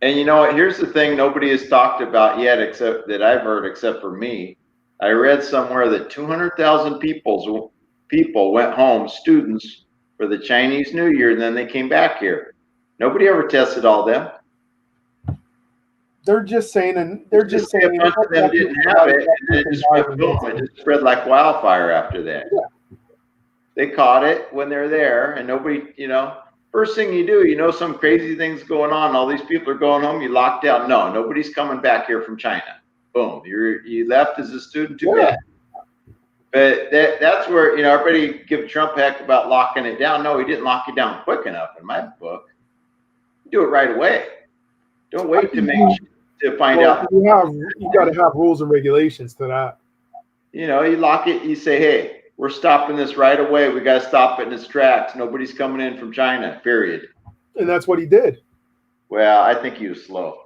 And you know what? Here's the thing nobody has talked about yet, except that I've heard, except for me. I read somewhere that 200,000 people went home, students, for the Chinese New Year, and then they came back here. Nobody ever tested all them. They're just saying them didn't have it, and it just spread like wildfire after that. Yeah. They caught it when they're there, and nobody, you know, first thing you do, you know, some crazy things going on. All these people are going home. You lock down. No, nobody's coming back here from China. Boom. You left as a student. Too bad. But that's where, everybody give Trump heck about locking it down. No, he didn't lock it down quick enough in my book. Do it right away. Don't wait to find out. You got to have rules and regulations to that. You lock it, you say, hey, we're stopping this right away. We got to stop it in its tracks. Nobody's coming in from China, period. And that's what he did. Well, I think he was slow.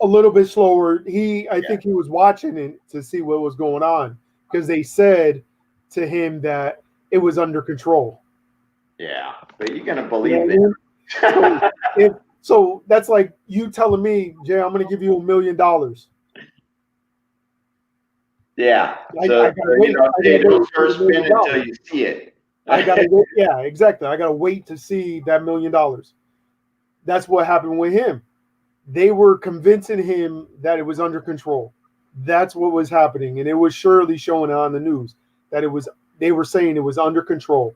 A little bit slower. I think he was watching it to see what was going on, because they said to him that it was under control. Yeah, but you're going to believe it. So that's like you telling me, Jay, I'm going to give you $1 million. Yeah. I gotta wait. Don't start spinning until you see it. I gotta wait. Yeah, exactly. I gotta wait to see that $1 million. That's what happened with him. They were convincing him that it was under control. That's what was happening, and it was surely showing on the news that it was. They were saying it was under control,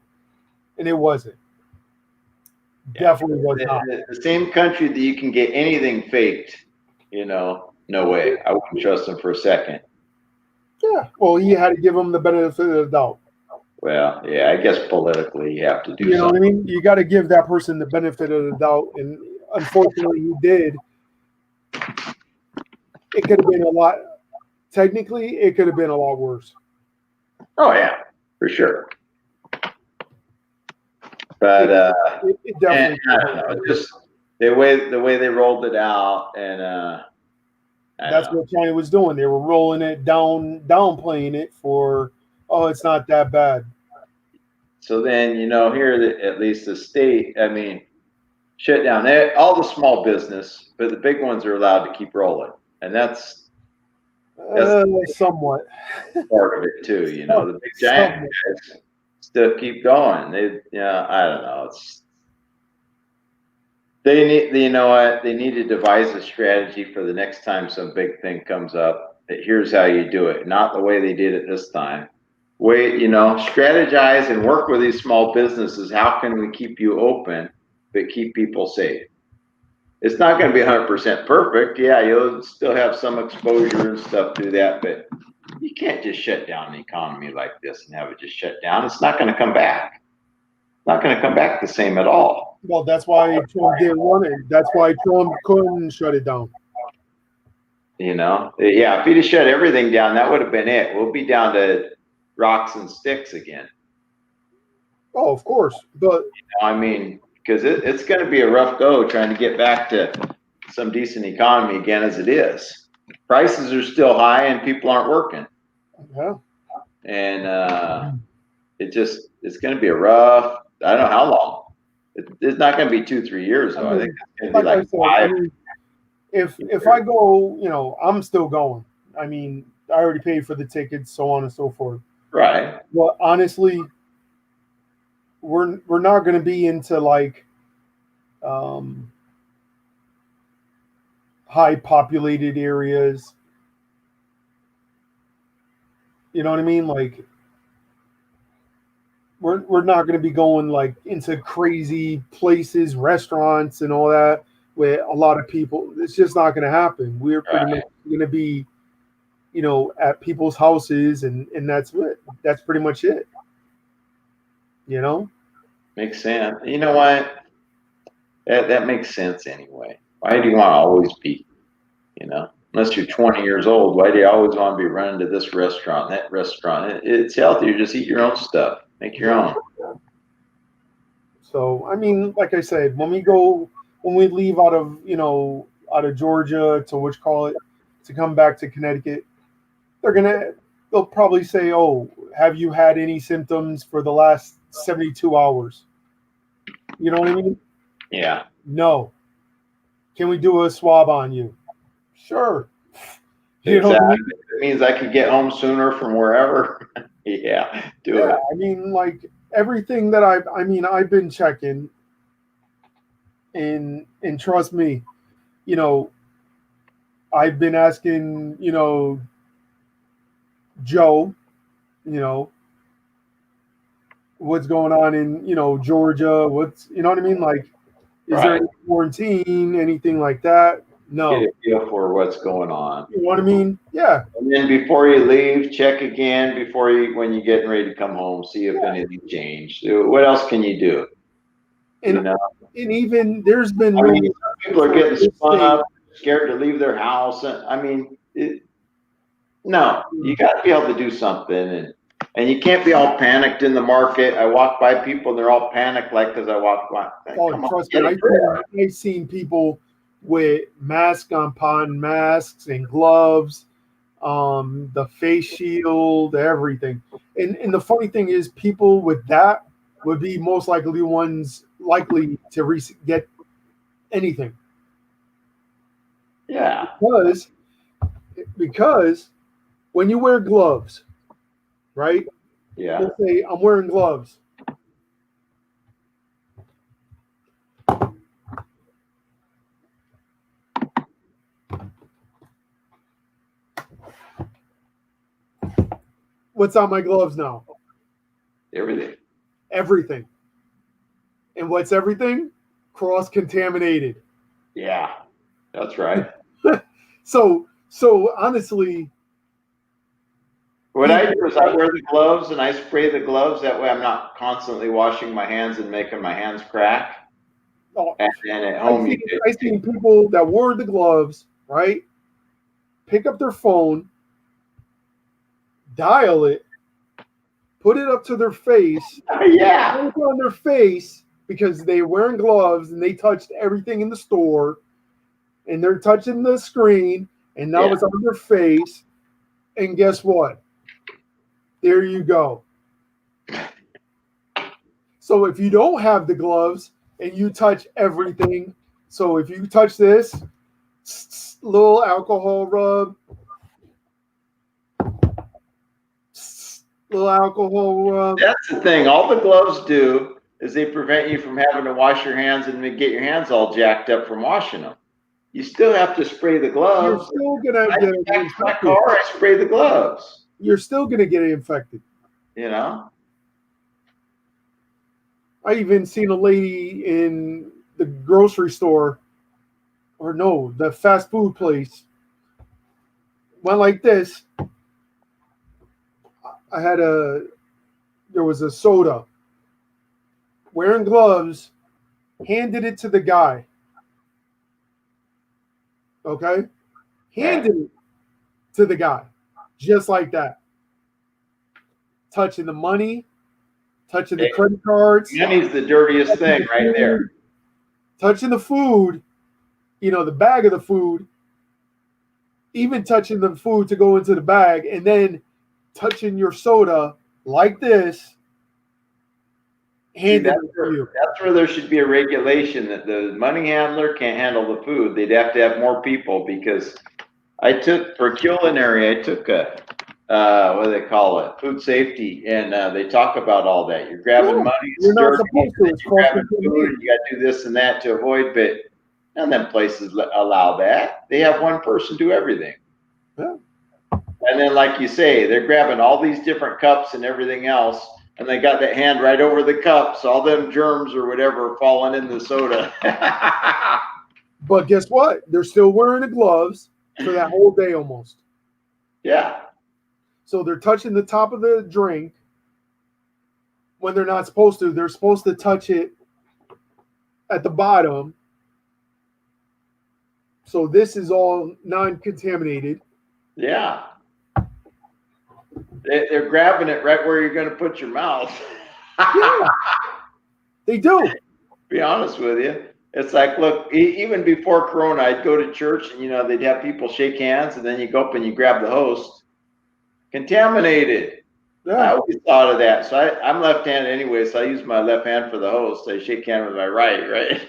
and it wasn't. Definitely was not. The same country that you can get anything faked, no way. I wouldn't trust them for a second. Yeah, well, he had to give them the benefit of the doubt. Well, yeah, I guess politically you have to do something. You know what I mean? You got to give that person the benefit of the doubt, and unfortunately, he did. It could have been a lot. Technically, it could have been a lot worse. Oh yeah, for sure. But it definitely. I don't know, just the way they rolled it out, and that's what China was doing. They were rolling it downplaying it for, it's not that bad. So then, here at least the state, shut down all the small business, but the big ones are allowed to keep rolling, and that's somewhat part of it too. The big giant guys still keep going. I don't know. They need, they need to devise a strategy for the next time some big thing comes up. That here's how you do it, not the way they did it this time. Strategize and work with these small businesses. How can we keep you open, but keep people safe? It's not going to be 100% perfect. Yeah, you'll still have some exposure and stuff to that, but you can't just shut down the economy like this and have it just shut down. It's not going to come back. Not going to come back the same at all. Well, that's why Trump didn't want it. That's why Trump couldn't shut it down. Yeah, if he'd have shut everything down, that would have been it. We'll be down to rocks and sticks again. Oh, of course. But because it's going to be a rough go trying to get back to some decent economy again as it is. Prices are still high and people aren't working. Yeah. And it's going to be a rough, I don't know how long. It's not going to be 2-3 years though. I think it's going to be like 5. If I go, I'm still going. I already paid for the tickets, so on and so forth. Right. Well, honestly, we're not going to be into like high populated areas. You know what I mean? Like we're not going to be going like into crazy places, restaurants and all that with a lot of people. It's just not going to happen. We're pretty much going to be, at people's houses and that's it. That's pretty much it. Makes sense. You know what? That makes sense anyway. Why do you want to always be, unless you're 20 years old, why do you always want to be running to this restaurant, that restaurant? It's healthier. Just eat your own stuff. Make your own. So, like I said, when we leave out of Georgia to come back to Connecticut, they'll probably say, "Oh, have you had any symptoms for the last 72 hours?" You know what I mean? Yeah. No. Can we do a swab on you? Sure. You exactly. Know what I mean? It means I could get home sooner from wherever. Yeah, do it. Like everything that I've been checking, and trust me, I've been asking, Joe, what's going on in, Georgia, what's, you know what I mean? Like, is there any quarantine, anything like that? No. Get a feel for what's going on. You know what I mean? Yeah. And then before you leave, check again when you're getting ready to come home, see if anything changed. What else can you do? And, You know, and even there's been I mean, rumors people are getting this spun state- up, scared to leave their house. And I mean, no, you got to be able to do something, and you can't be all panicked in the market. I walk by people and they're all panicked, like because I walk by. Oh, Come on, trust get me, a grip. I've seen people with mask upon masks and gloves, the face shield, everything. And the funny thing is, people with that would be most likely ones likely to get anything Yeah, because when you wear gloves, right? yeah. Let's say I'm wearing gloves. What's on my gloves now? Everything. Everything. And what's everything? Cross-contaminated. Yeah, that's right. So honestly, What I do is I wear the gloves and I spray the gloves. That way I'm not constantly washing my hands and making my hands crack. oh, And then at home, I've seen people that wore the gloves, right? Pick up their phone, dial it, put it up to their face, yeah, put it on their face because they're wearing gloves and they touched everything in the store and they're touching the screen and now it's on their face. And guess what? There you go. So if you don't have the gloves and you touch everything, so if you touch this, little alcohol rub, little alcohol rub. that's the thing. All the gloves do is they prevent you from having to wash your hands and get your hands all jacked up from washing them. You still have to spray the You're gloves. still gonna I get tax my infected. car, I spray the gloves. You're still gonna get infected. You know? I even seen a lady in the grocery store, or no, the fast food place. Went like this. There was a soda. Wearing gloves, handed it to the guy. Okay? Handed it to the guy. Just like that. Touching the money, touching the credit cards. Money's the dirtiest thing right there. Touching the food, the bag of the food, even touching the food to go into the bag, and then touching your soda like this. See, that's where there should be a regulation that the money handler can't handle the food. They'd have to have more people, because for culinary, I took what do they call it? Food safety. And they talk about all that. You're grabbing money, you're not dirty, supposed to. It's you're grabbing food, and you got to do this and that to avoid, but none of them places allow that. They have one person do everything. Yeah. And then, like you say, they're grabbing all these different cups and everything else, and they got that hand right over the cups. All them germs or whatever are falling in the soda. But guess what? They're still wearing the gloves for that whole day almost. Yeah. So they're touching the top of the drink when they're not supposed to. They're supposed to touch it at the bottom. So this is all non-contaminated. Yeah. They're grabbing it right where you're going to put your mouth. Yeah, they do. Be honest with you. It's like, look, even before Corona, I'd go to church and, they'd have people shake hands, and then you go up and you grab the host. Contaminated. Yeah. I always thought of that. So I'm left-handed anyway, so I use my left hand for the host. I shake hands with my right?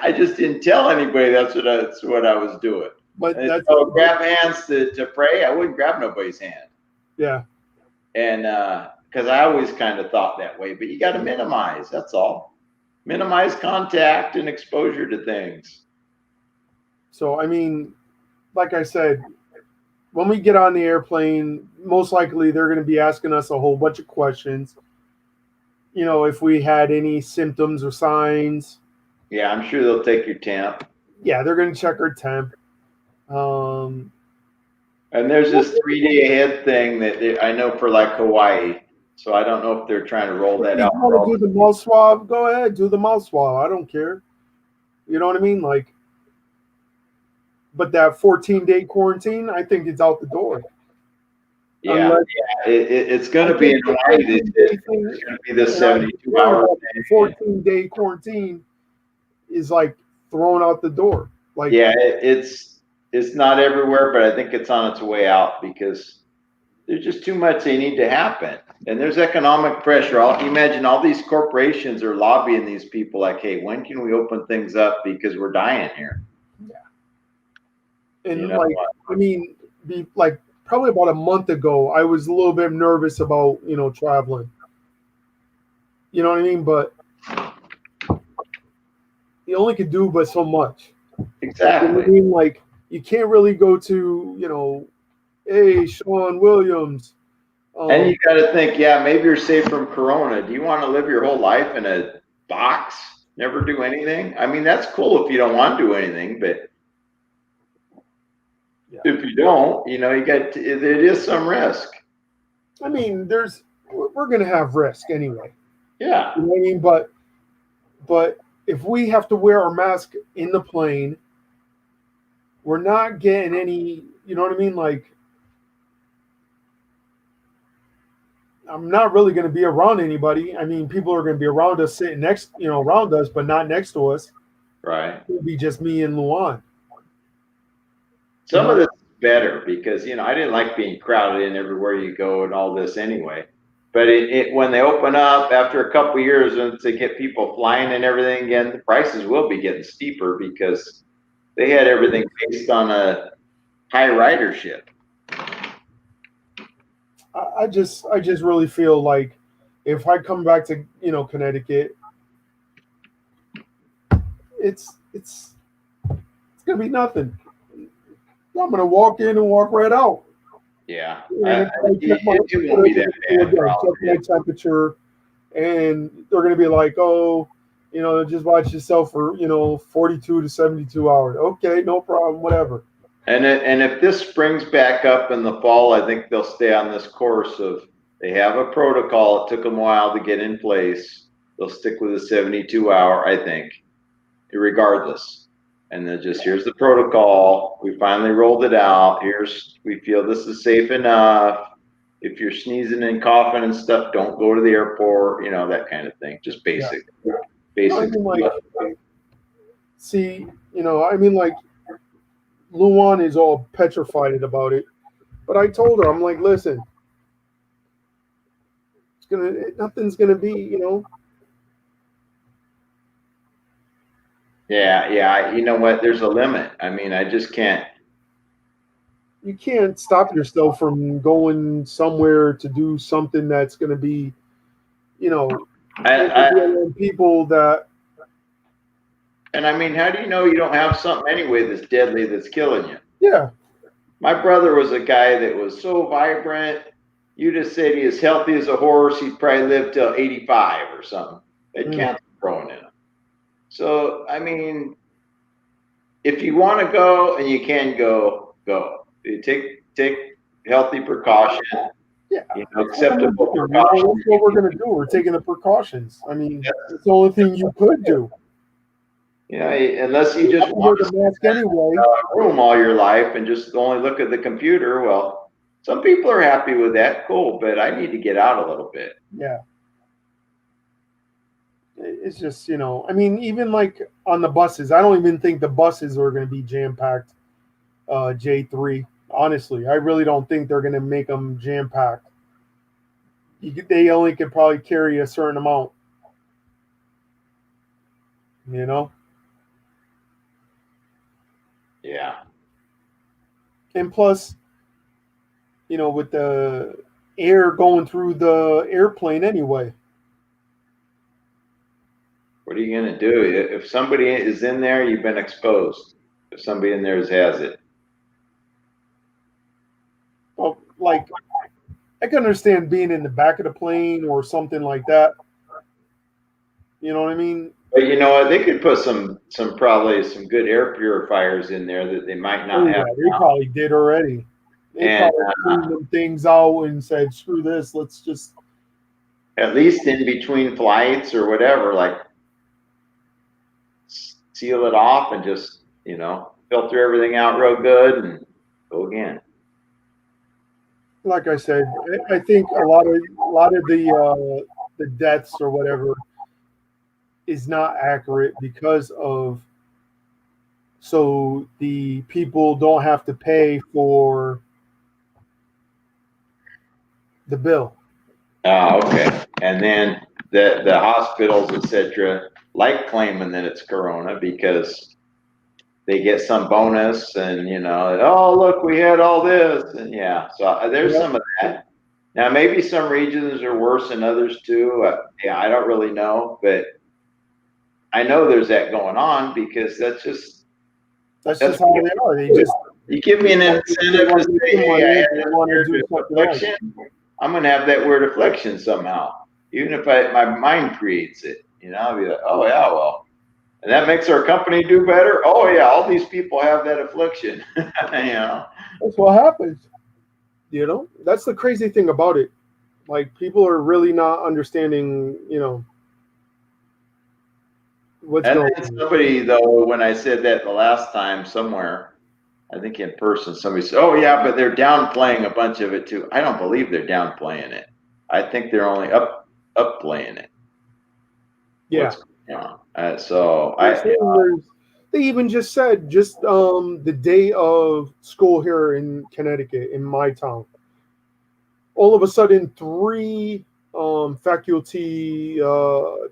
I just didn't tell anybody that's what I was doing. But And that's so grab hands to pray. I wouldn't grab nobody's hand. yeah. And because I always kind of thought that way, but you got to minimize. That's all. Minimize contact and exposure to things. So I mean, like I said, when we get on the airplane, most likely they're going to be asking us a whole bunch of questions. If we had any symptoms or signs. Yeah, I'm sure they'll take your temp. Yeah, they're going to check our temp. I And there's this 3 day ahead thing that I know for like Hawaii. So I don't know if they're trying to roll that If out. you want to do the mouth swab, go ahead, do the mouth swab. I don't care. You know what I mean? Like, but that 14-day quarantine, I think it's out the door. Yeah, Unless- it's going to I be think in the Hawaii. 14-day It's thing- going to be this and I 72 hour understand that 14-day quarantine is like thrown out the door. Like, Yeah, it's not everywhere, but I think it's on its way out because there's just too much they need to happen. And there's economic pressure. Imagine all these corporations are lobbying these people like, hey, when can we open things up because we're dying here? and You know like, what? I mean, like probably about a month ago, I was a little bit nervous about, traveling. You know what I mean? But you only could do but so much. You know what I Exactly. mean? Like, you can't really go to, hey, Sean Williams. And you got to think, yeah, maybe you're safe from Corona. Do you want to live your whole life in a box, never do anything? I mean, that's cool if you don't want to do anything, but Yeah. if you don't, you got it is some risk. I mean, we're going to have risk anyway. Yeah. You know what I mean? But if we have to wear our mask in the plane, we're not getting any, you know what I mean? Like, I'm not really going to be around anybody. I mean, people are going to be around us, sitting next, around us, but not next to us. Right. It'll be just me and Luan. Some of this is better because, I didn't like being crowded in everywhere you go and all this anyway. But when they open up after a couple of years and to get people flying and everything again, the prices will be getting steeper because they had everything based on a high ridership. I just really feel like if I come back to, Connecticut, it's going to be nothing. I'm going to walk in and walk right out. Yeah. And It won't be that bad. check my temperature, and they're going to be like, oh, just watch yourself for 42 to 72 hours. Okay, no problem, whatever. And if this springs back up in the fall, I think they'll stay on this course of they have a protocol. It took them a while to get in place. They'll stick with the 72 hour, I think, regardless. And then here's the protocol. We finally rolled it out. We feel this is safe enough. If you're sneezing and coughing and stuff, don't go to the airport, that kind of thing. Just basic. Basic. See, like, Luan is all petrified about it. But I told her, I'm like, listen, nothing's gonna be, Yeah. You know what? There's a limit. I mean, I just can't. You can't stop yourself from going somewhere to do something that's gonna be, people that. And I mean, how do you know you don't have something anyway that's deadly that's killing you? Yeah. My brother was a guy that was so vibrant. You just said he is healthy as a horse. He'd probably live till 85 or something. Had cancer growing in him. So, I mean, if you want to go and you can go. You take healthy precaution. Yeah. Acceptable precautions. That's what we're going to do. We're taking the precautions. I mean, it's the only thing you could do. Unless you just wear the mask anyway. Room all your life and just only look at the computer. Well, some people are happy with that. Cool, but I need to get out a little bit. Yeah. It's just, I mean, even like on the buses, I don't even think the buses are going to be jam-packed, J3. Honestly, I really don't think they're going to make them jam-packed. They only could probably carry a certain amount. Yeah. And plus, with the air going through the airplane anyway. What are you going to do? If somebody is in there, you've been exposed. If somebody in there has it. Well, like, I can understand being in the back of the plane or something like that. You know what I mean? But you know what? They could put probably some good air purifiers in there that they might not have. They probably did already. They And, probably cleaned them things out and said, "Screw this, let's just." at least in between flights or whatever, like seal it off and just, filter everything out real good and go again. Like I said, I think a lot of the deaths or whatever is not accurate because of so the people don't have to pay for the bill. Oh, okay. And then the hospitals, etc., like claiming that it's corona because they get some bonus and oh look, we had all this, and yeah, so there's Yep. some of that. Now maybe some regions are worse than others too. Yeah, I don't really know, but I know there's that going on because that's That's how they are. They just you give me an incentive to say, hey, I had they that want to weird do something else. affliction. I'm gonna have that weird affliction somehow, even if my mind creates it. I'll be like, oh yeah, well. And that makes our company do better. Oh yeah, all these people have that affliction. That's what happens. That's the crazy thing about it. Like people are really not understanding, what's And going then on. somebody though, when I said that the last time somewhere, I think in person, somebody said, "Oh yeah, but they're downplaying a bunch of it too." I don't believe they're downplaying it. I think they're only upplaying it. Yeah. They even just said the day of school here in Connecticut, in my town, all of a sudden 3 faculty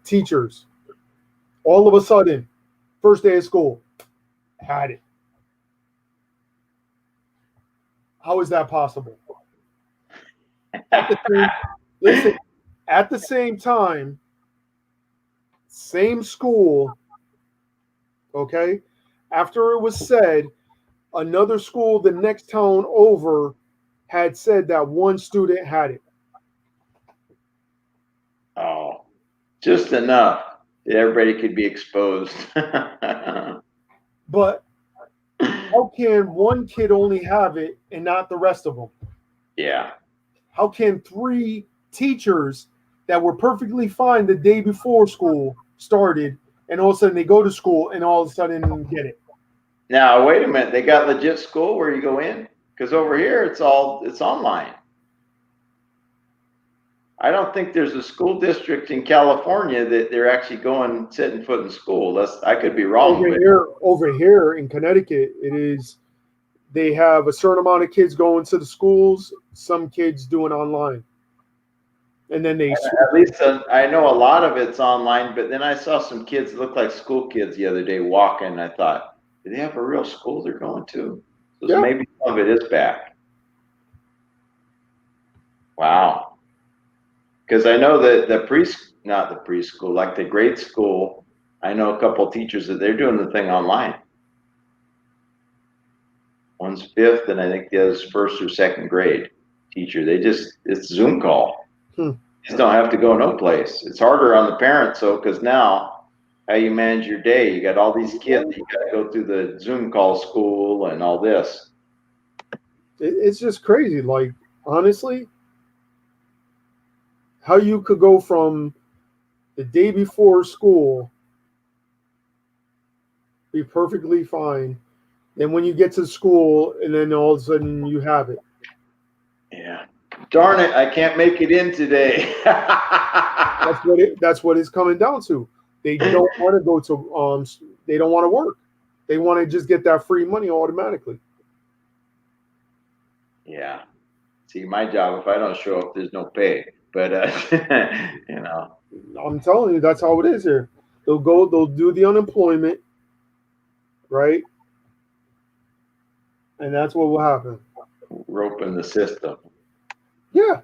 teachers, all of a sudden, first day of school, had it. How is that possible? Listen, at the same time, same school, okay? After it was said, another school the next town over had said that one student had it. Oh, just enough that everybody could be exposed. But how can one kid only have it and not the rest of them? Yeah. How can 3 teachers that were perfectly fine the day before school started, and all of a sudden they go to school and all of a sudden get it? Now, wait a minute. They got legit school where you go in? Because over here, it's online. I don't think there's a school district in California that they're actually setting foot in school. I could be wrong. Over here in Connecticut, it is. They have a certain amount of kids going to the schools. Some kids doing online, and then they. At least I know a lot of it's online. But then I saw some kids that look like school kids the other day walking. I thought, do they have a real school they're going to? So Yeah. Maybe some of it is back. Wow. Because I know that not the preschool, like the grade school, I know a couple of teachers that they're doing the thing online. One's 5th, and I think the other's 1st or 2nd grade teacher. It's Zoom call. You just don't have to go no place. It's harder on the parents, though, because now how you manage your day, you got all these kids that you got to go through the Zoom call school and all this. It's just crazy. Like, honestly, how you could go from the day before school, be perfectly fine, then when you get to school, and then all of a sudden you have it. Yeah. Darn it, I can't make it in today. That's what it's coming down to. They don't want to go to they don't want to work. They want to just get that free money automatically. Yeah. See, my job, if I don't show up, there's no pay. But I'm telling you, that's how it is here. They'll do the unemployment, right? And that's what will happen. Roping the system. Yeah.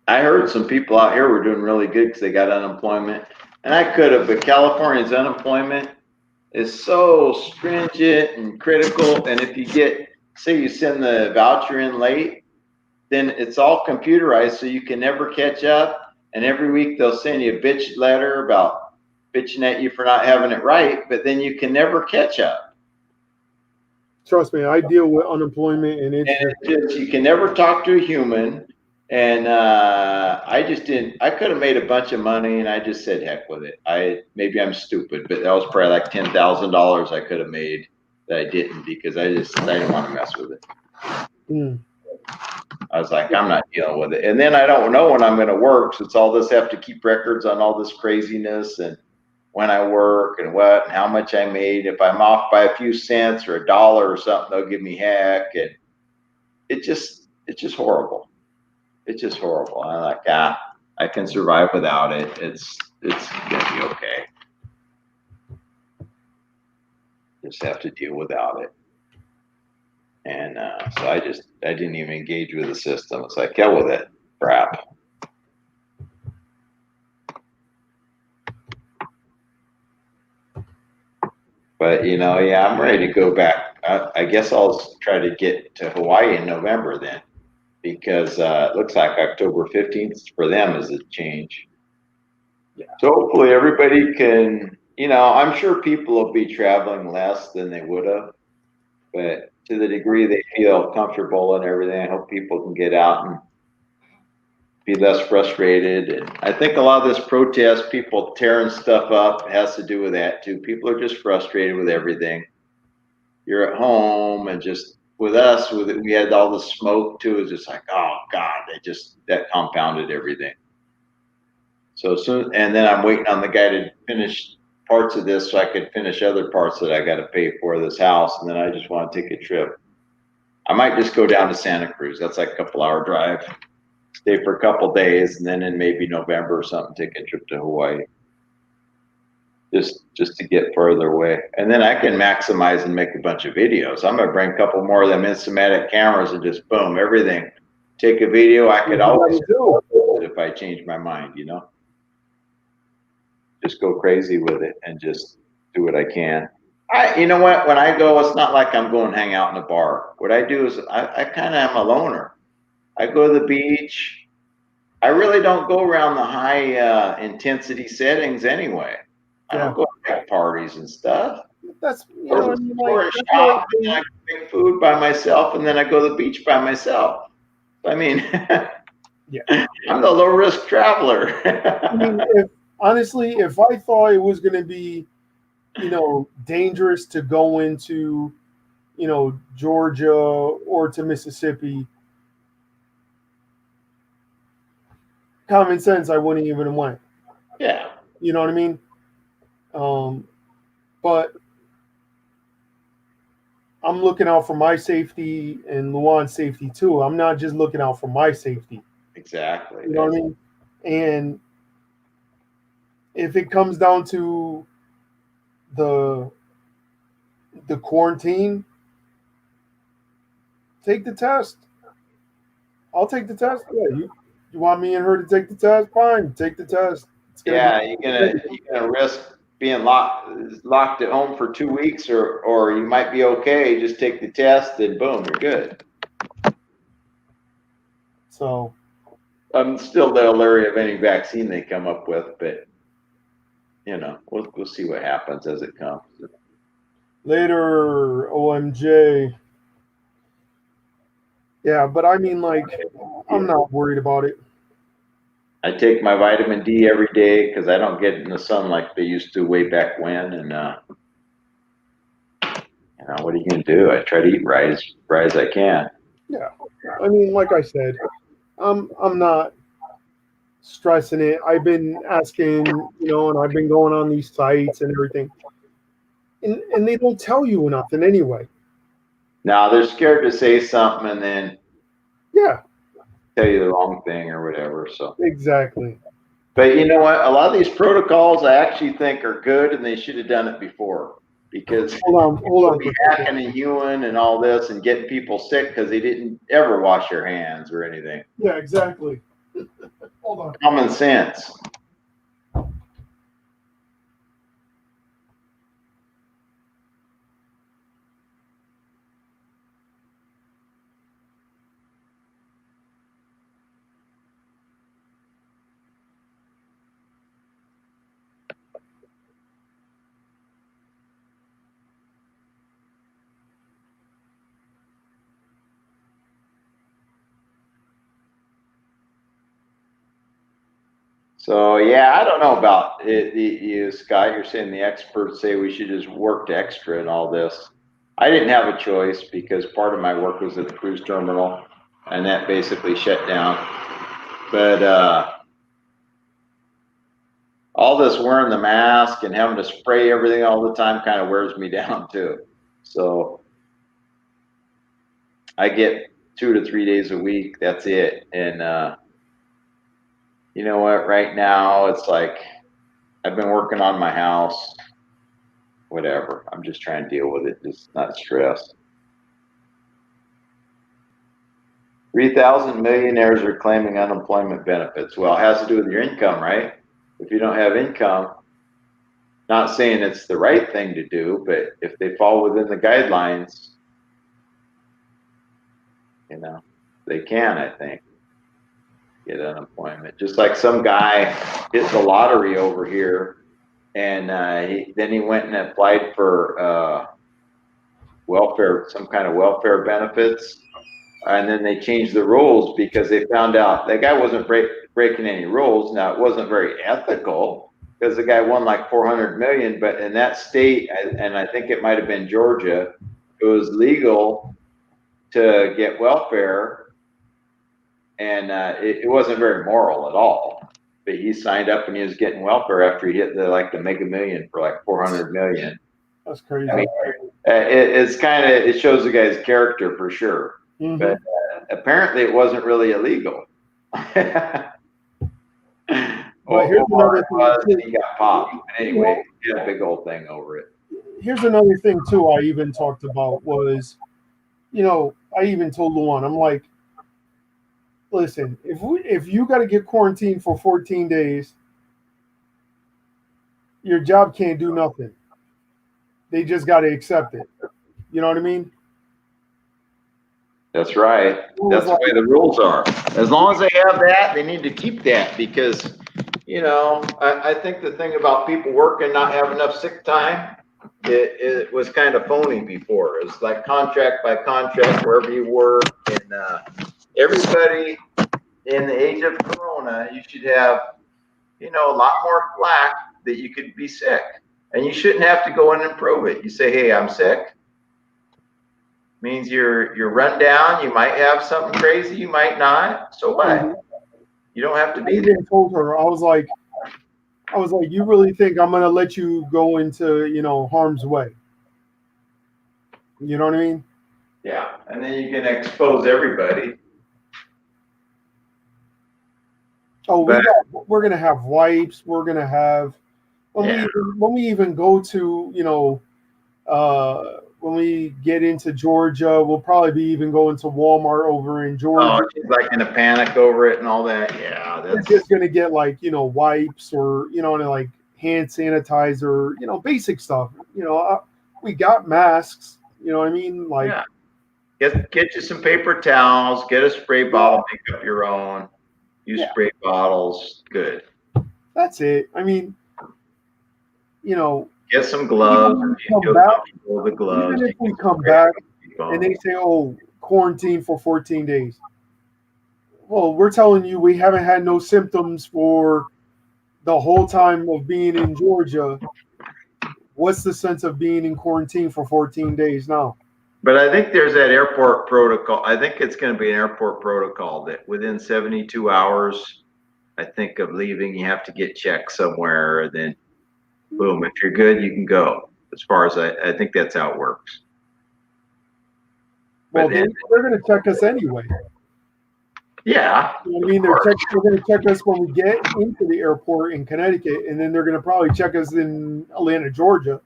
I heard some people out here were doing really good because they got unemployment. And I could have, but California's unemployment is so stringent and critical. And if you say you send the voucher in late, then it's all computerized, so you can never catch up. And every week they'll send you a bitch letter about bitching at you for not having it right, but then you can never catch up. trust me, I deal with unemployment, and it's And it's just, you can never talk to a human. And I just didn't. I could have made a bunch of money, and I just said, "Heck with it." Maybe I'm stupid, but that was probably like $10,000 I could have made that I didn't because I didn't want to mess with it. mm, I was like, I'm not dealing with it. And then I don't know when I'm going to work. So it's all this have to keep records on all this craziness and when I work and what and how much I made. If I'm off by a few cents or $1 or something, they'll give me heck. And it's just horrible. It's just horrible. I'm like, I can survive without it. It's gonna be okay. Just have to deal without it. And so I didn't even engage with the system. It's like, hell with it, crap. But yeah, I'm ready to go back. I guess I'll try to get to Hawaii in November then, because it looks like October 15th for them is a change. Yeah. So hopefully everybody can, I'm sure people will be traveling less than they would have, but to the degree they feel comfortable and everything, I hope people can get out and be less frustrated. And I think a lot of this protest, people tearing stuff up, has to do with that too. People are just frustrated with everything. You're at home, and just with us, we had all the smoke too. It's just like, oh God, that compounded everything. So soon, and then I'm waiting on the guy to finish parts of this so I could finish other parts that I got to pay for this house, and then I just want to take a trip. I might just go down to Santa Cruz. That's like a couple-hour drive. Stay for a couple days, and then in maybe November or something, take a trip to Hawaii. Just to get further away, and then I can maximize and make a bunch of videos. I'm gonna bring a couple more of them Instamatic cameras and just boom everything. Take a video. I could always do it if I change my mind. Just go crazy with it and just do what I can. You know what? When I go, it's not like I'm going to hang out in a bar. What I do is I kind of am a loner. I go to the beach. I really don't go around the high intensity settings anyway. I don't go to parties and stuff. that's Or shop, and I make food by myself, and then I go to the beach by myself. I mean, yeah. I'm the low risk traveler. I mean, honestly, if I thought it was going to be, dangerous to go into, Georgia or to Mississippi, common sense, I wouldn't even have went. Yeah. You know what I mean? But I'm looking out for my safety and Luan's safety too. I'm not just looking out for my safety. Exactly. You know what I mean? And if it comes down to the quarantine, take the test. I'll take the test. Yeah, you want me and her to take the test? Fine, take the test. Yeah, you're gonna risk being locked at home for 2 weeks, or you might be okay. Just take the test, and boom, you're good. So I'm still leery of any vaccine they come up with, but we'll see what happens as it comes. later, OMJ. Yeah, but I mean, I'm not worried about it. I take my vitamin D every day because I don't get in the sun like they used to way back when. And what are you gonna do? I try to eat right as I can. Yeah, I mean, like I said, I'm not stressing it. I've been asking, and I've been going on these sites and everything, and they don't tell you nothing anyway. Now they're scared to say something and then tell you the wrong thing or whatever. So exactly. But you know what? A lot of these protocols I actually think are good, and they should have done it before. Because hold on, hacking and hewing and all this and getting people sick because they didn't ever wash their hands or anything. Yeah, exactly. Hold on. Common sense. So yeah, I don't know about it. You, Scott, you're saying the experts say we should just work extra and all this. I didn't have a choice because part of my work was at the cruise terminal, and that basically shut down. But all this wearing the mask and having to spray everything all the time kind of wears me down too. So I get 2 to 3 days a week. That's it. And you know what? Right now, it's like I've been working on my house. Whatever. I'm just trying to deal with it. Just not stressed. 3,000 millionaires are claiming unemployment benefits. Well, it has to do with your income, right? If you don't have income, not saying it's the right thing to do, but if they fall within the guidelines, you know, they can, I think, get unemployment. Just like some guy hit the lottery over here, and then he went and applied for welfare, some kind of welfare benefits, and then they changed the rules because they found out that guy wasn't breaking any rules. Now, it wasn't very ethical because the guy won like 400 million, but in that state, and I think it might have been Georgia, it was legal to get welfare, and it wasn't very moral at all. But he signed up and he was getting welfare after he hit the Mega Million for like 400 million. That's crazy. I mean, it's kind of, it shows the guy's character for sure. Mhm. But apparently it wasn't really illegal. But here's another thing. He got popped. Anyway, he had a big old thing over it. Here's another thing too. I even talked about was, I even told Luan, I'm like, listen, if you got to get quarantined for 14 days, your job can't do nothing. They just got to accept it. You know what I mean? That's right. That's the way the rules are. As long as they have that, they need to keep that because, I think the thing about people working, not having enough sick time, it was kind of phony before. It was like contract by contract, wherever you work. And everybody in the age of Corona, you should have, a lot more flack that you could be sick. And you shouldn't have to go in and prove it. You say, hey, I'm sick. Means you're run down. You might have something crazy. You might not. So what? You don't have to be there. I told her, I was like, you really think I'm going to let you go into, harm's way? You know what I mean? Yeah. And then you can expose everybody. Oh, we're going to have wipes. We're going to have, when we even go to, when we get into Georgia, we'll probably be even going to Walmart over in Georgia. Oh, she's like in a panic over it and all that. Yeah, We're just gonna get wipes or and like hand sanitizer, basic stuff. We got masks. You know what I mean? Like, get you some paper towels. Get a spray bottle. Make up your own. Use spray bottles. Good. That's it. I mean, get some gloves. The gloves. Even if we come back and they say, "Oh, quarantine for 14 days," well, we're telling you we haven't had no symptoms for the whole time of being in Georgia. What's the sense of being in quarantine for 14 days now? But I think there's that airport protocol. I think it's going to be an airport protocol that within 72 hours, I think, of leaving, you have to get checked somewhere. And then, boom, if you're good, you can go. As far as I think that's how it works. Well, they're going to check us anyway. Yeah. I mean, they're going to check us when we get into the airport in Connecticut, and then they're going to probably check us in Atlanta, Georgia.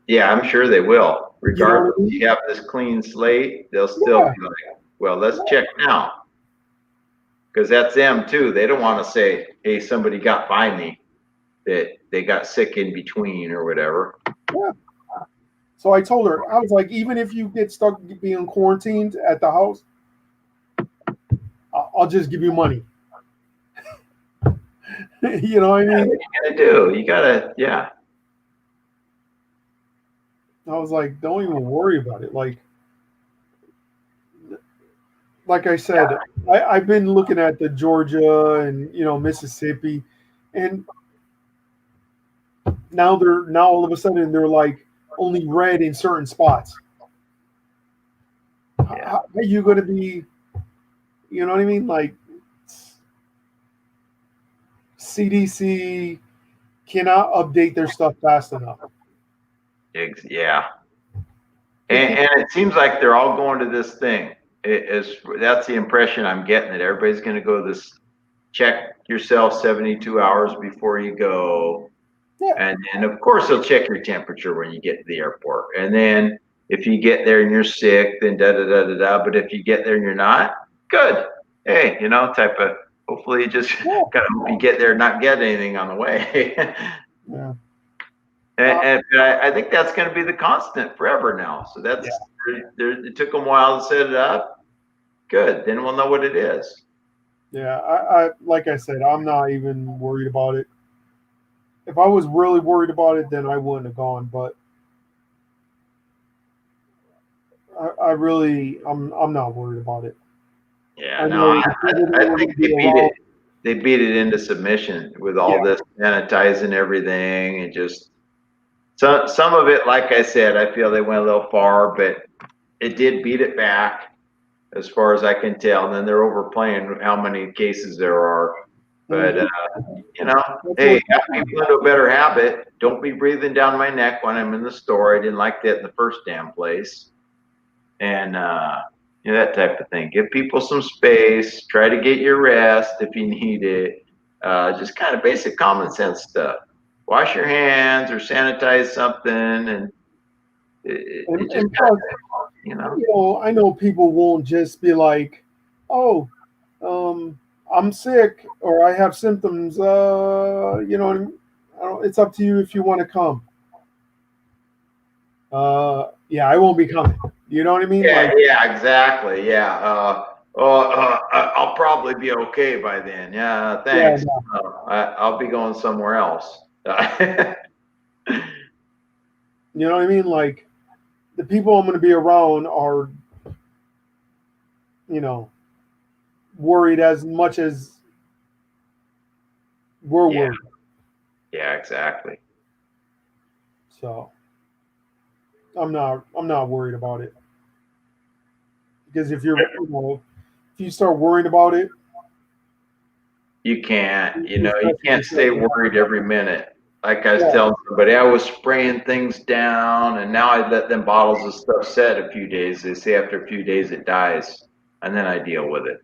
Yeah, I'm sure they will. Regardless, if you have this clean slate, they'll still be like, well, let's check now. Because that's them too. They don't want to say, hey, somebody got by me, that they got sick in between or whatever. Yeah. So I told her, I was like, even if you get stuck being quarantined at the house, I'll just give you money. You know what I mean? What are you going to do? You got to, I was like, don't even worry about it. Like I said, I've been looking at the Georgia and, Mississippi, and now all of a sudden they're like only red in certain spots. How are you going to be? You know what I mean? Like CDC cannot update their stuff fast enough. Yeah. And it seems like they're all going to this thing. That's the impression I'm getting, that everybody's going to go to this, check yourself 72 hours before you go. Yeah. And of course they'll check your temperature when you get to the airport. And then if you get there and you're sick, then But if you get there and you're not, good. Hey, type of, hopefully you just kind of you get there and not get anything on the way. Yeah. And I think that's going to be the constant forever now. So that's, it took them a while to set it up. Good. Then we'll know what it is. Yeah. I like I said, I'm not even worried about it. If I was really worried about it, then I wouldn't have gone. But I'm not worried about it. Yeah, no, I think they beat it. They beat it into submission with all this sanitizing everything, and just some of it, like I said, I feel they went a little far, but it did beat it back as far as I can tell. And then they're overplaying how many cases there are. But hey, have people into a better habit. Don't be breathing down my neck when I'm in the store. I didn't like that in the first damn place. And that type of thing. Give people some space. Try to get your rest if you need it. Just kind of basic common sense stuff. Wash your hands or sanitize something, and it just plus, kinda, I know people won't just be like, "Oh, I'm sick or I have symptoms." It's up to you if you want to come. I won't be coming. You know what I mean? Yeah, exactly. Yeah. I'll probably be okay by then. Yeah, thanks. Yeah, no. I'll be going somewhere else. You know what I mean? Like, the people I'm going to be around are, worried as much as we're worried. Yeah, exactly. So I'm not worried about it. Because if if you start worrying about it, you can't. You can't stay worried every minute. Like I was telling somebody, I was spraying things down, and now I let them bottles of stuff set a few days. They say after a few days it dies, and then I deal with it.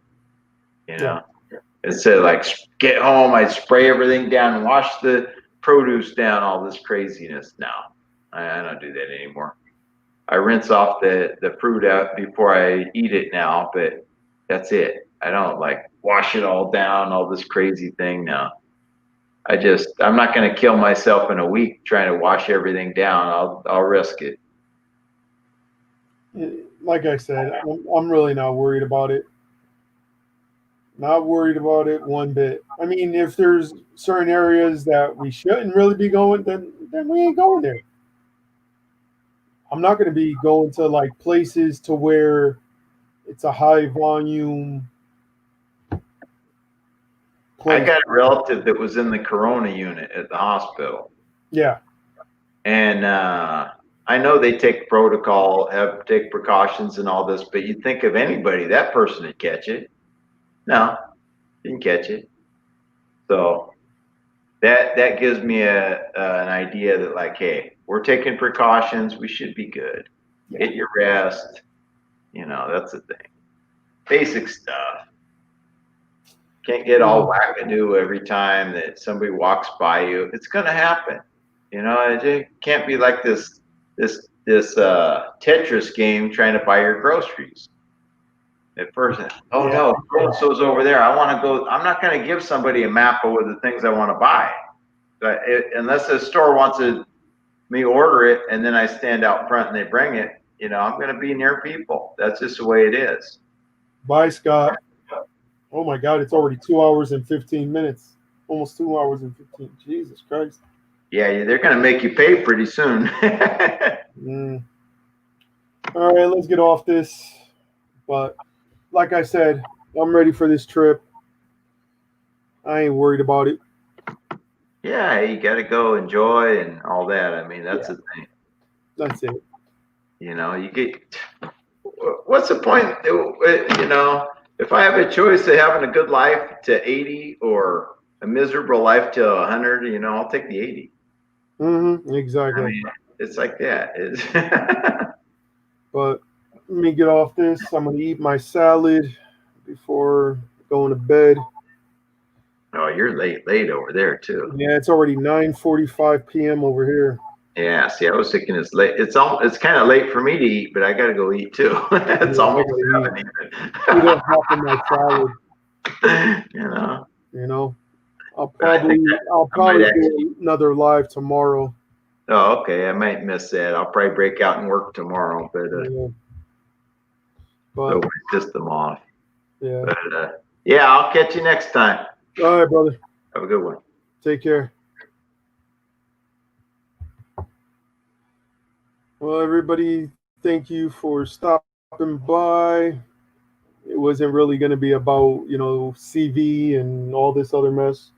Instead of like get home, I spray everything down and wash the produce down. All this craziness now. I don't do that anymore. I rinse off the fruit out before I eat it now, but that's it. I don't like wash it all down, all this crazy thing now. I'm not going to kill myself in a week trying to wash everything down. I'll risk it. Like I said, I'm really not worried about it. Not worried about it one bit. I mean, if there's certain areas that we shouldn't really be going, then we ain't going there. I'm not going to be going to like places to where it's a high volume place. I got a relative that was in the corona unit at the hospital. Yeah. And I know they take take precautions and all this, but you'd think of anybody, that person would catch it. No, didn't catch it. So that gives me an idea that, like, hey, we're taking precautions. We should be good. Get your rest. That's the thing. Basic stuff. Can't get all wackadoo every time that somebody walks by you. It's going to happen. It can't be like this Tetris game trying to buy your groceries. At first, no, so-and-so's over there. I want to go. I'm not going to give somebody a map of the things I want to buy. But unless the store wants me order it and then I stand out front and they bring it, I'm going to be near people. That's just the way it is. Bye, Scott. Oh my God, it's already 2 hours and 15 minutes. Almost 2 hours and 15. Jesus Christ. Yeah, they're going to make you pay pretty soon. All right, let's get off this. But like I said, I'm ready for this trip. I ain't worried about it. Yeah, you got to go enjoy and all that. I mean, that's the thing. That's it. You know, you get. What's the point? You know, if I have a choice of having a good life to 80 or a miserable life to 100, you know, I'll take the 80. I Exactly. mean, it's like that. It's But let me get off this. I'm gonna eat my salad before going to bed. oh, you're late over there too. Yeah, it's already 9:45 p.m. over here. Yeah, see, I was thinking it's late. It's kind of late for me to eat, but I got to go eat too. It's Yeah, I almost gotta 7 eat up half of my salad. even. You know, You know, I'll but I think probably actually. do another live tomorrow. Oh, okay. I might miss that. I'll probably break out and work tomorrow, but You know, throw but my system off. yeah. But yeah, I'll catch you next time. All right, brother. Have a good one. Take care. Well, everybody, thank you for stopping by. It wasn't really going to be about, CV and all this other mess.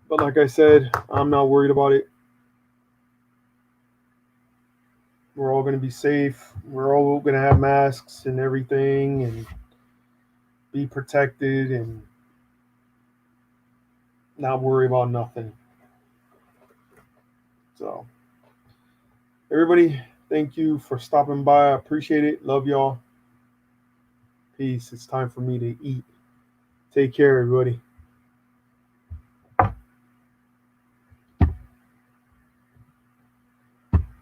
But like I said, I'm not worried about it. We're all going to be safe. We're all going to have masks and everything and be protected and not worry about nothing. So, everybody, thank you for stopping by. I appreciate it. Love y'all. Peace. It's time for me to eat. Take care, everybody.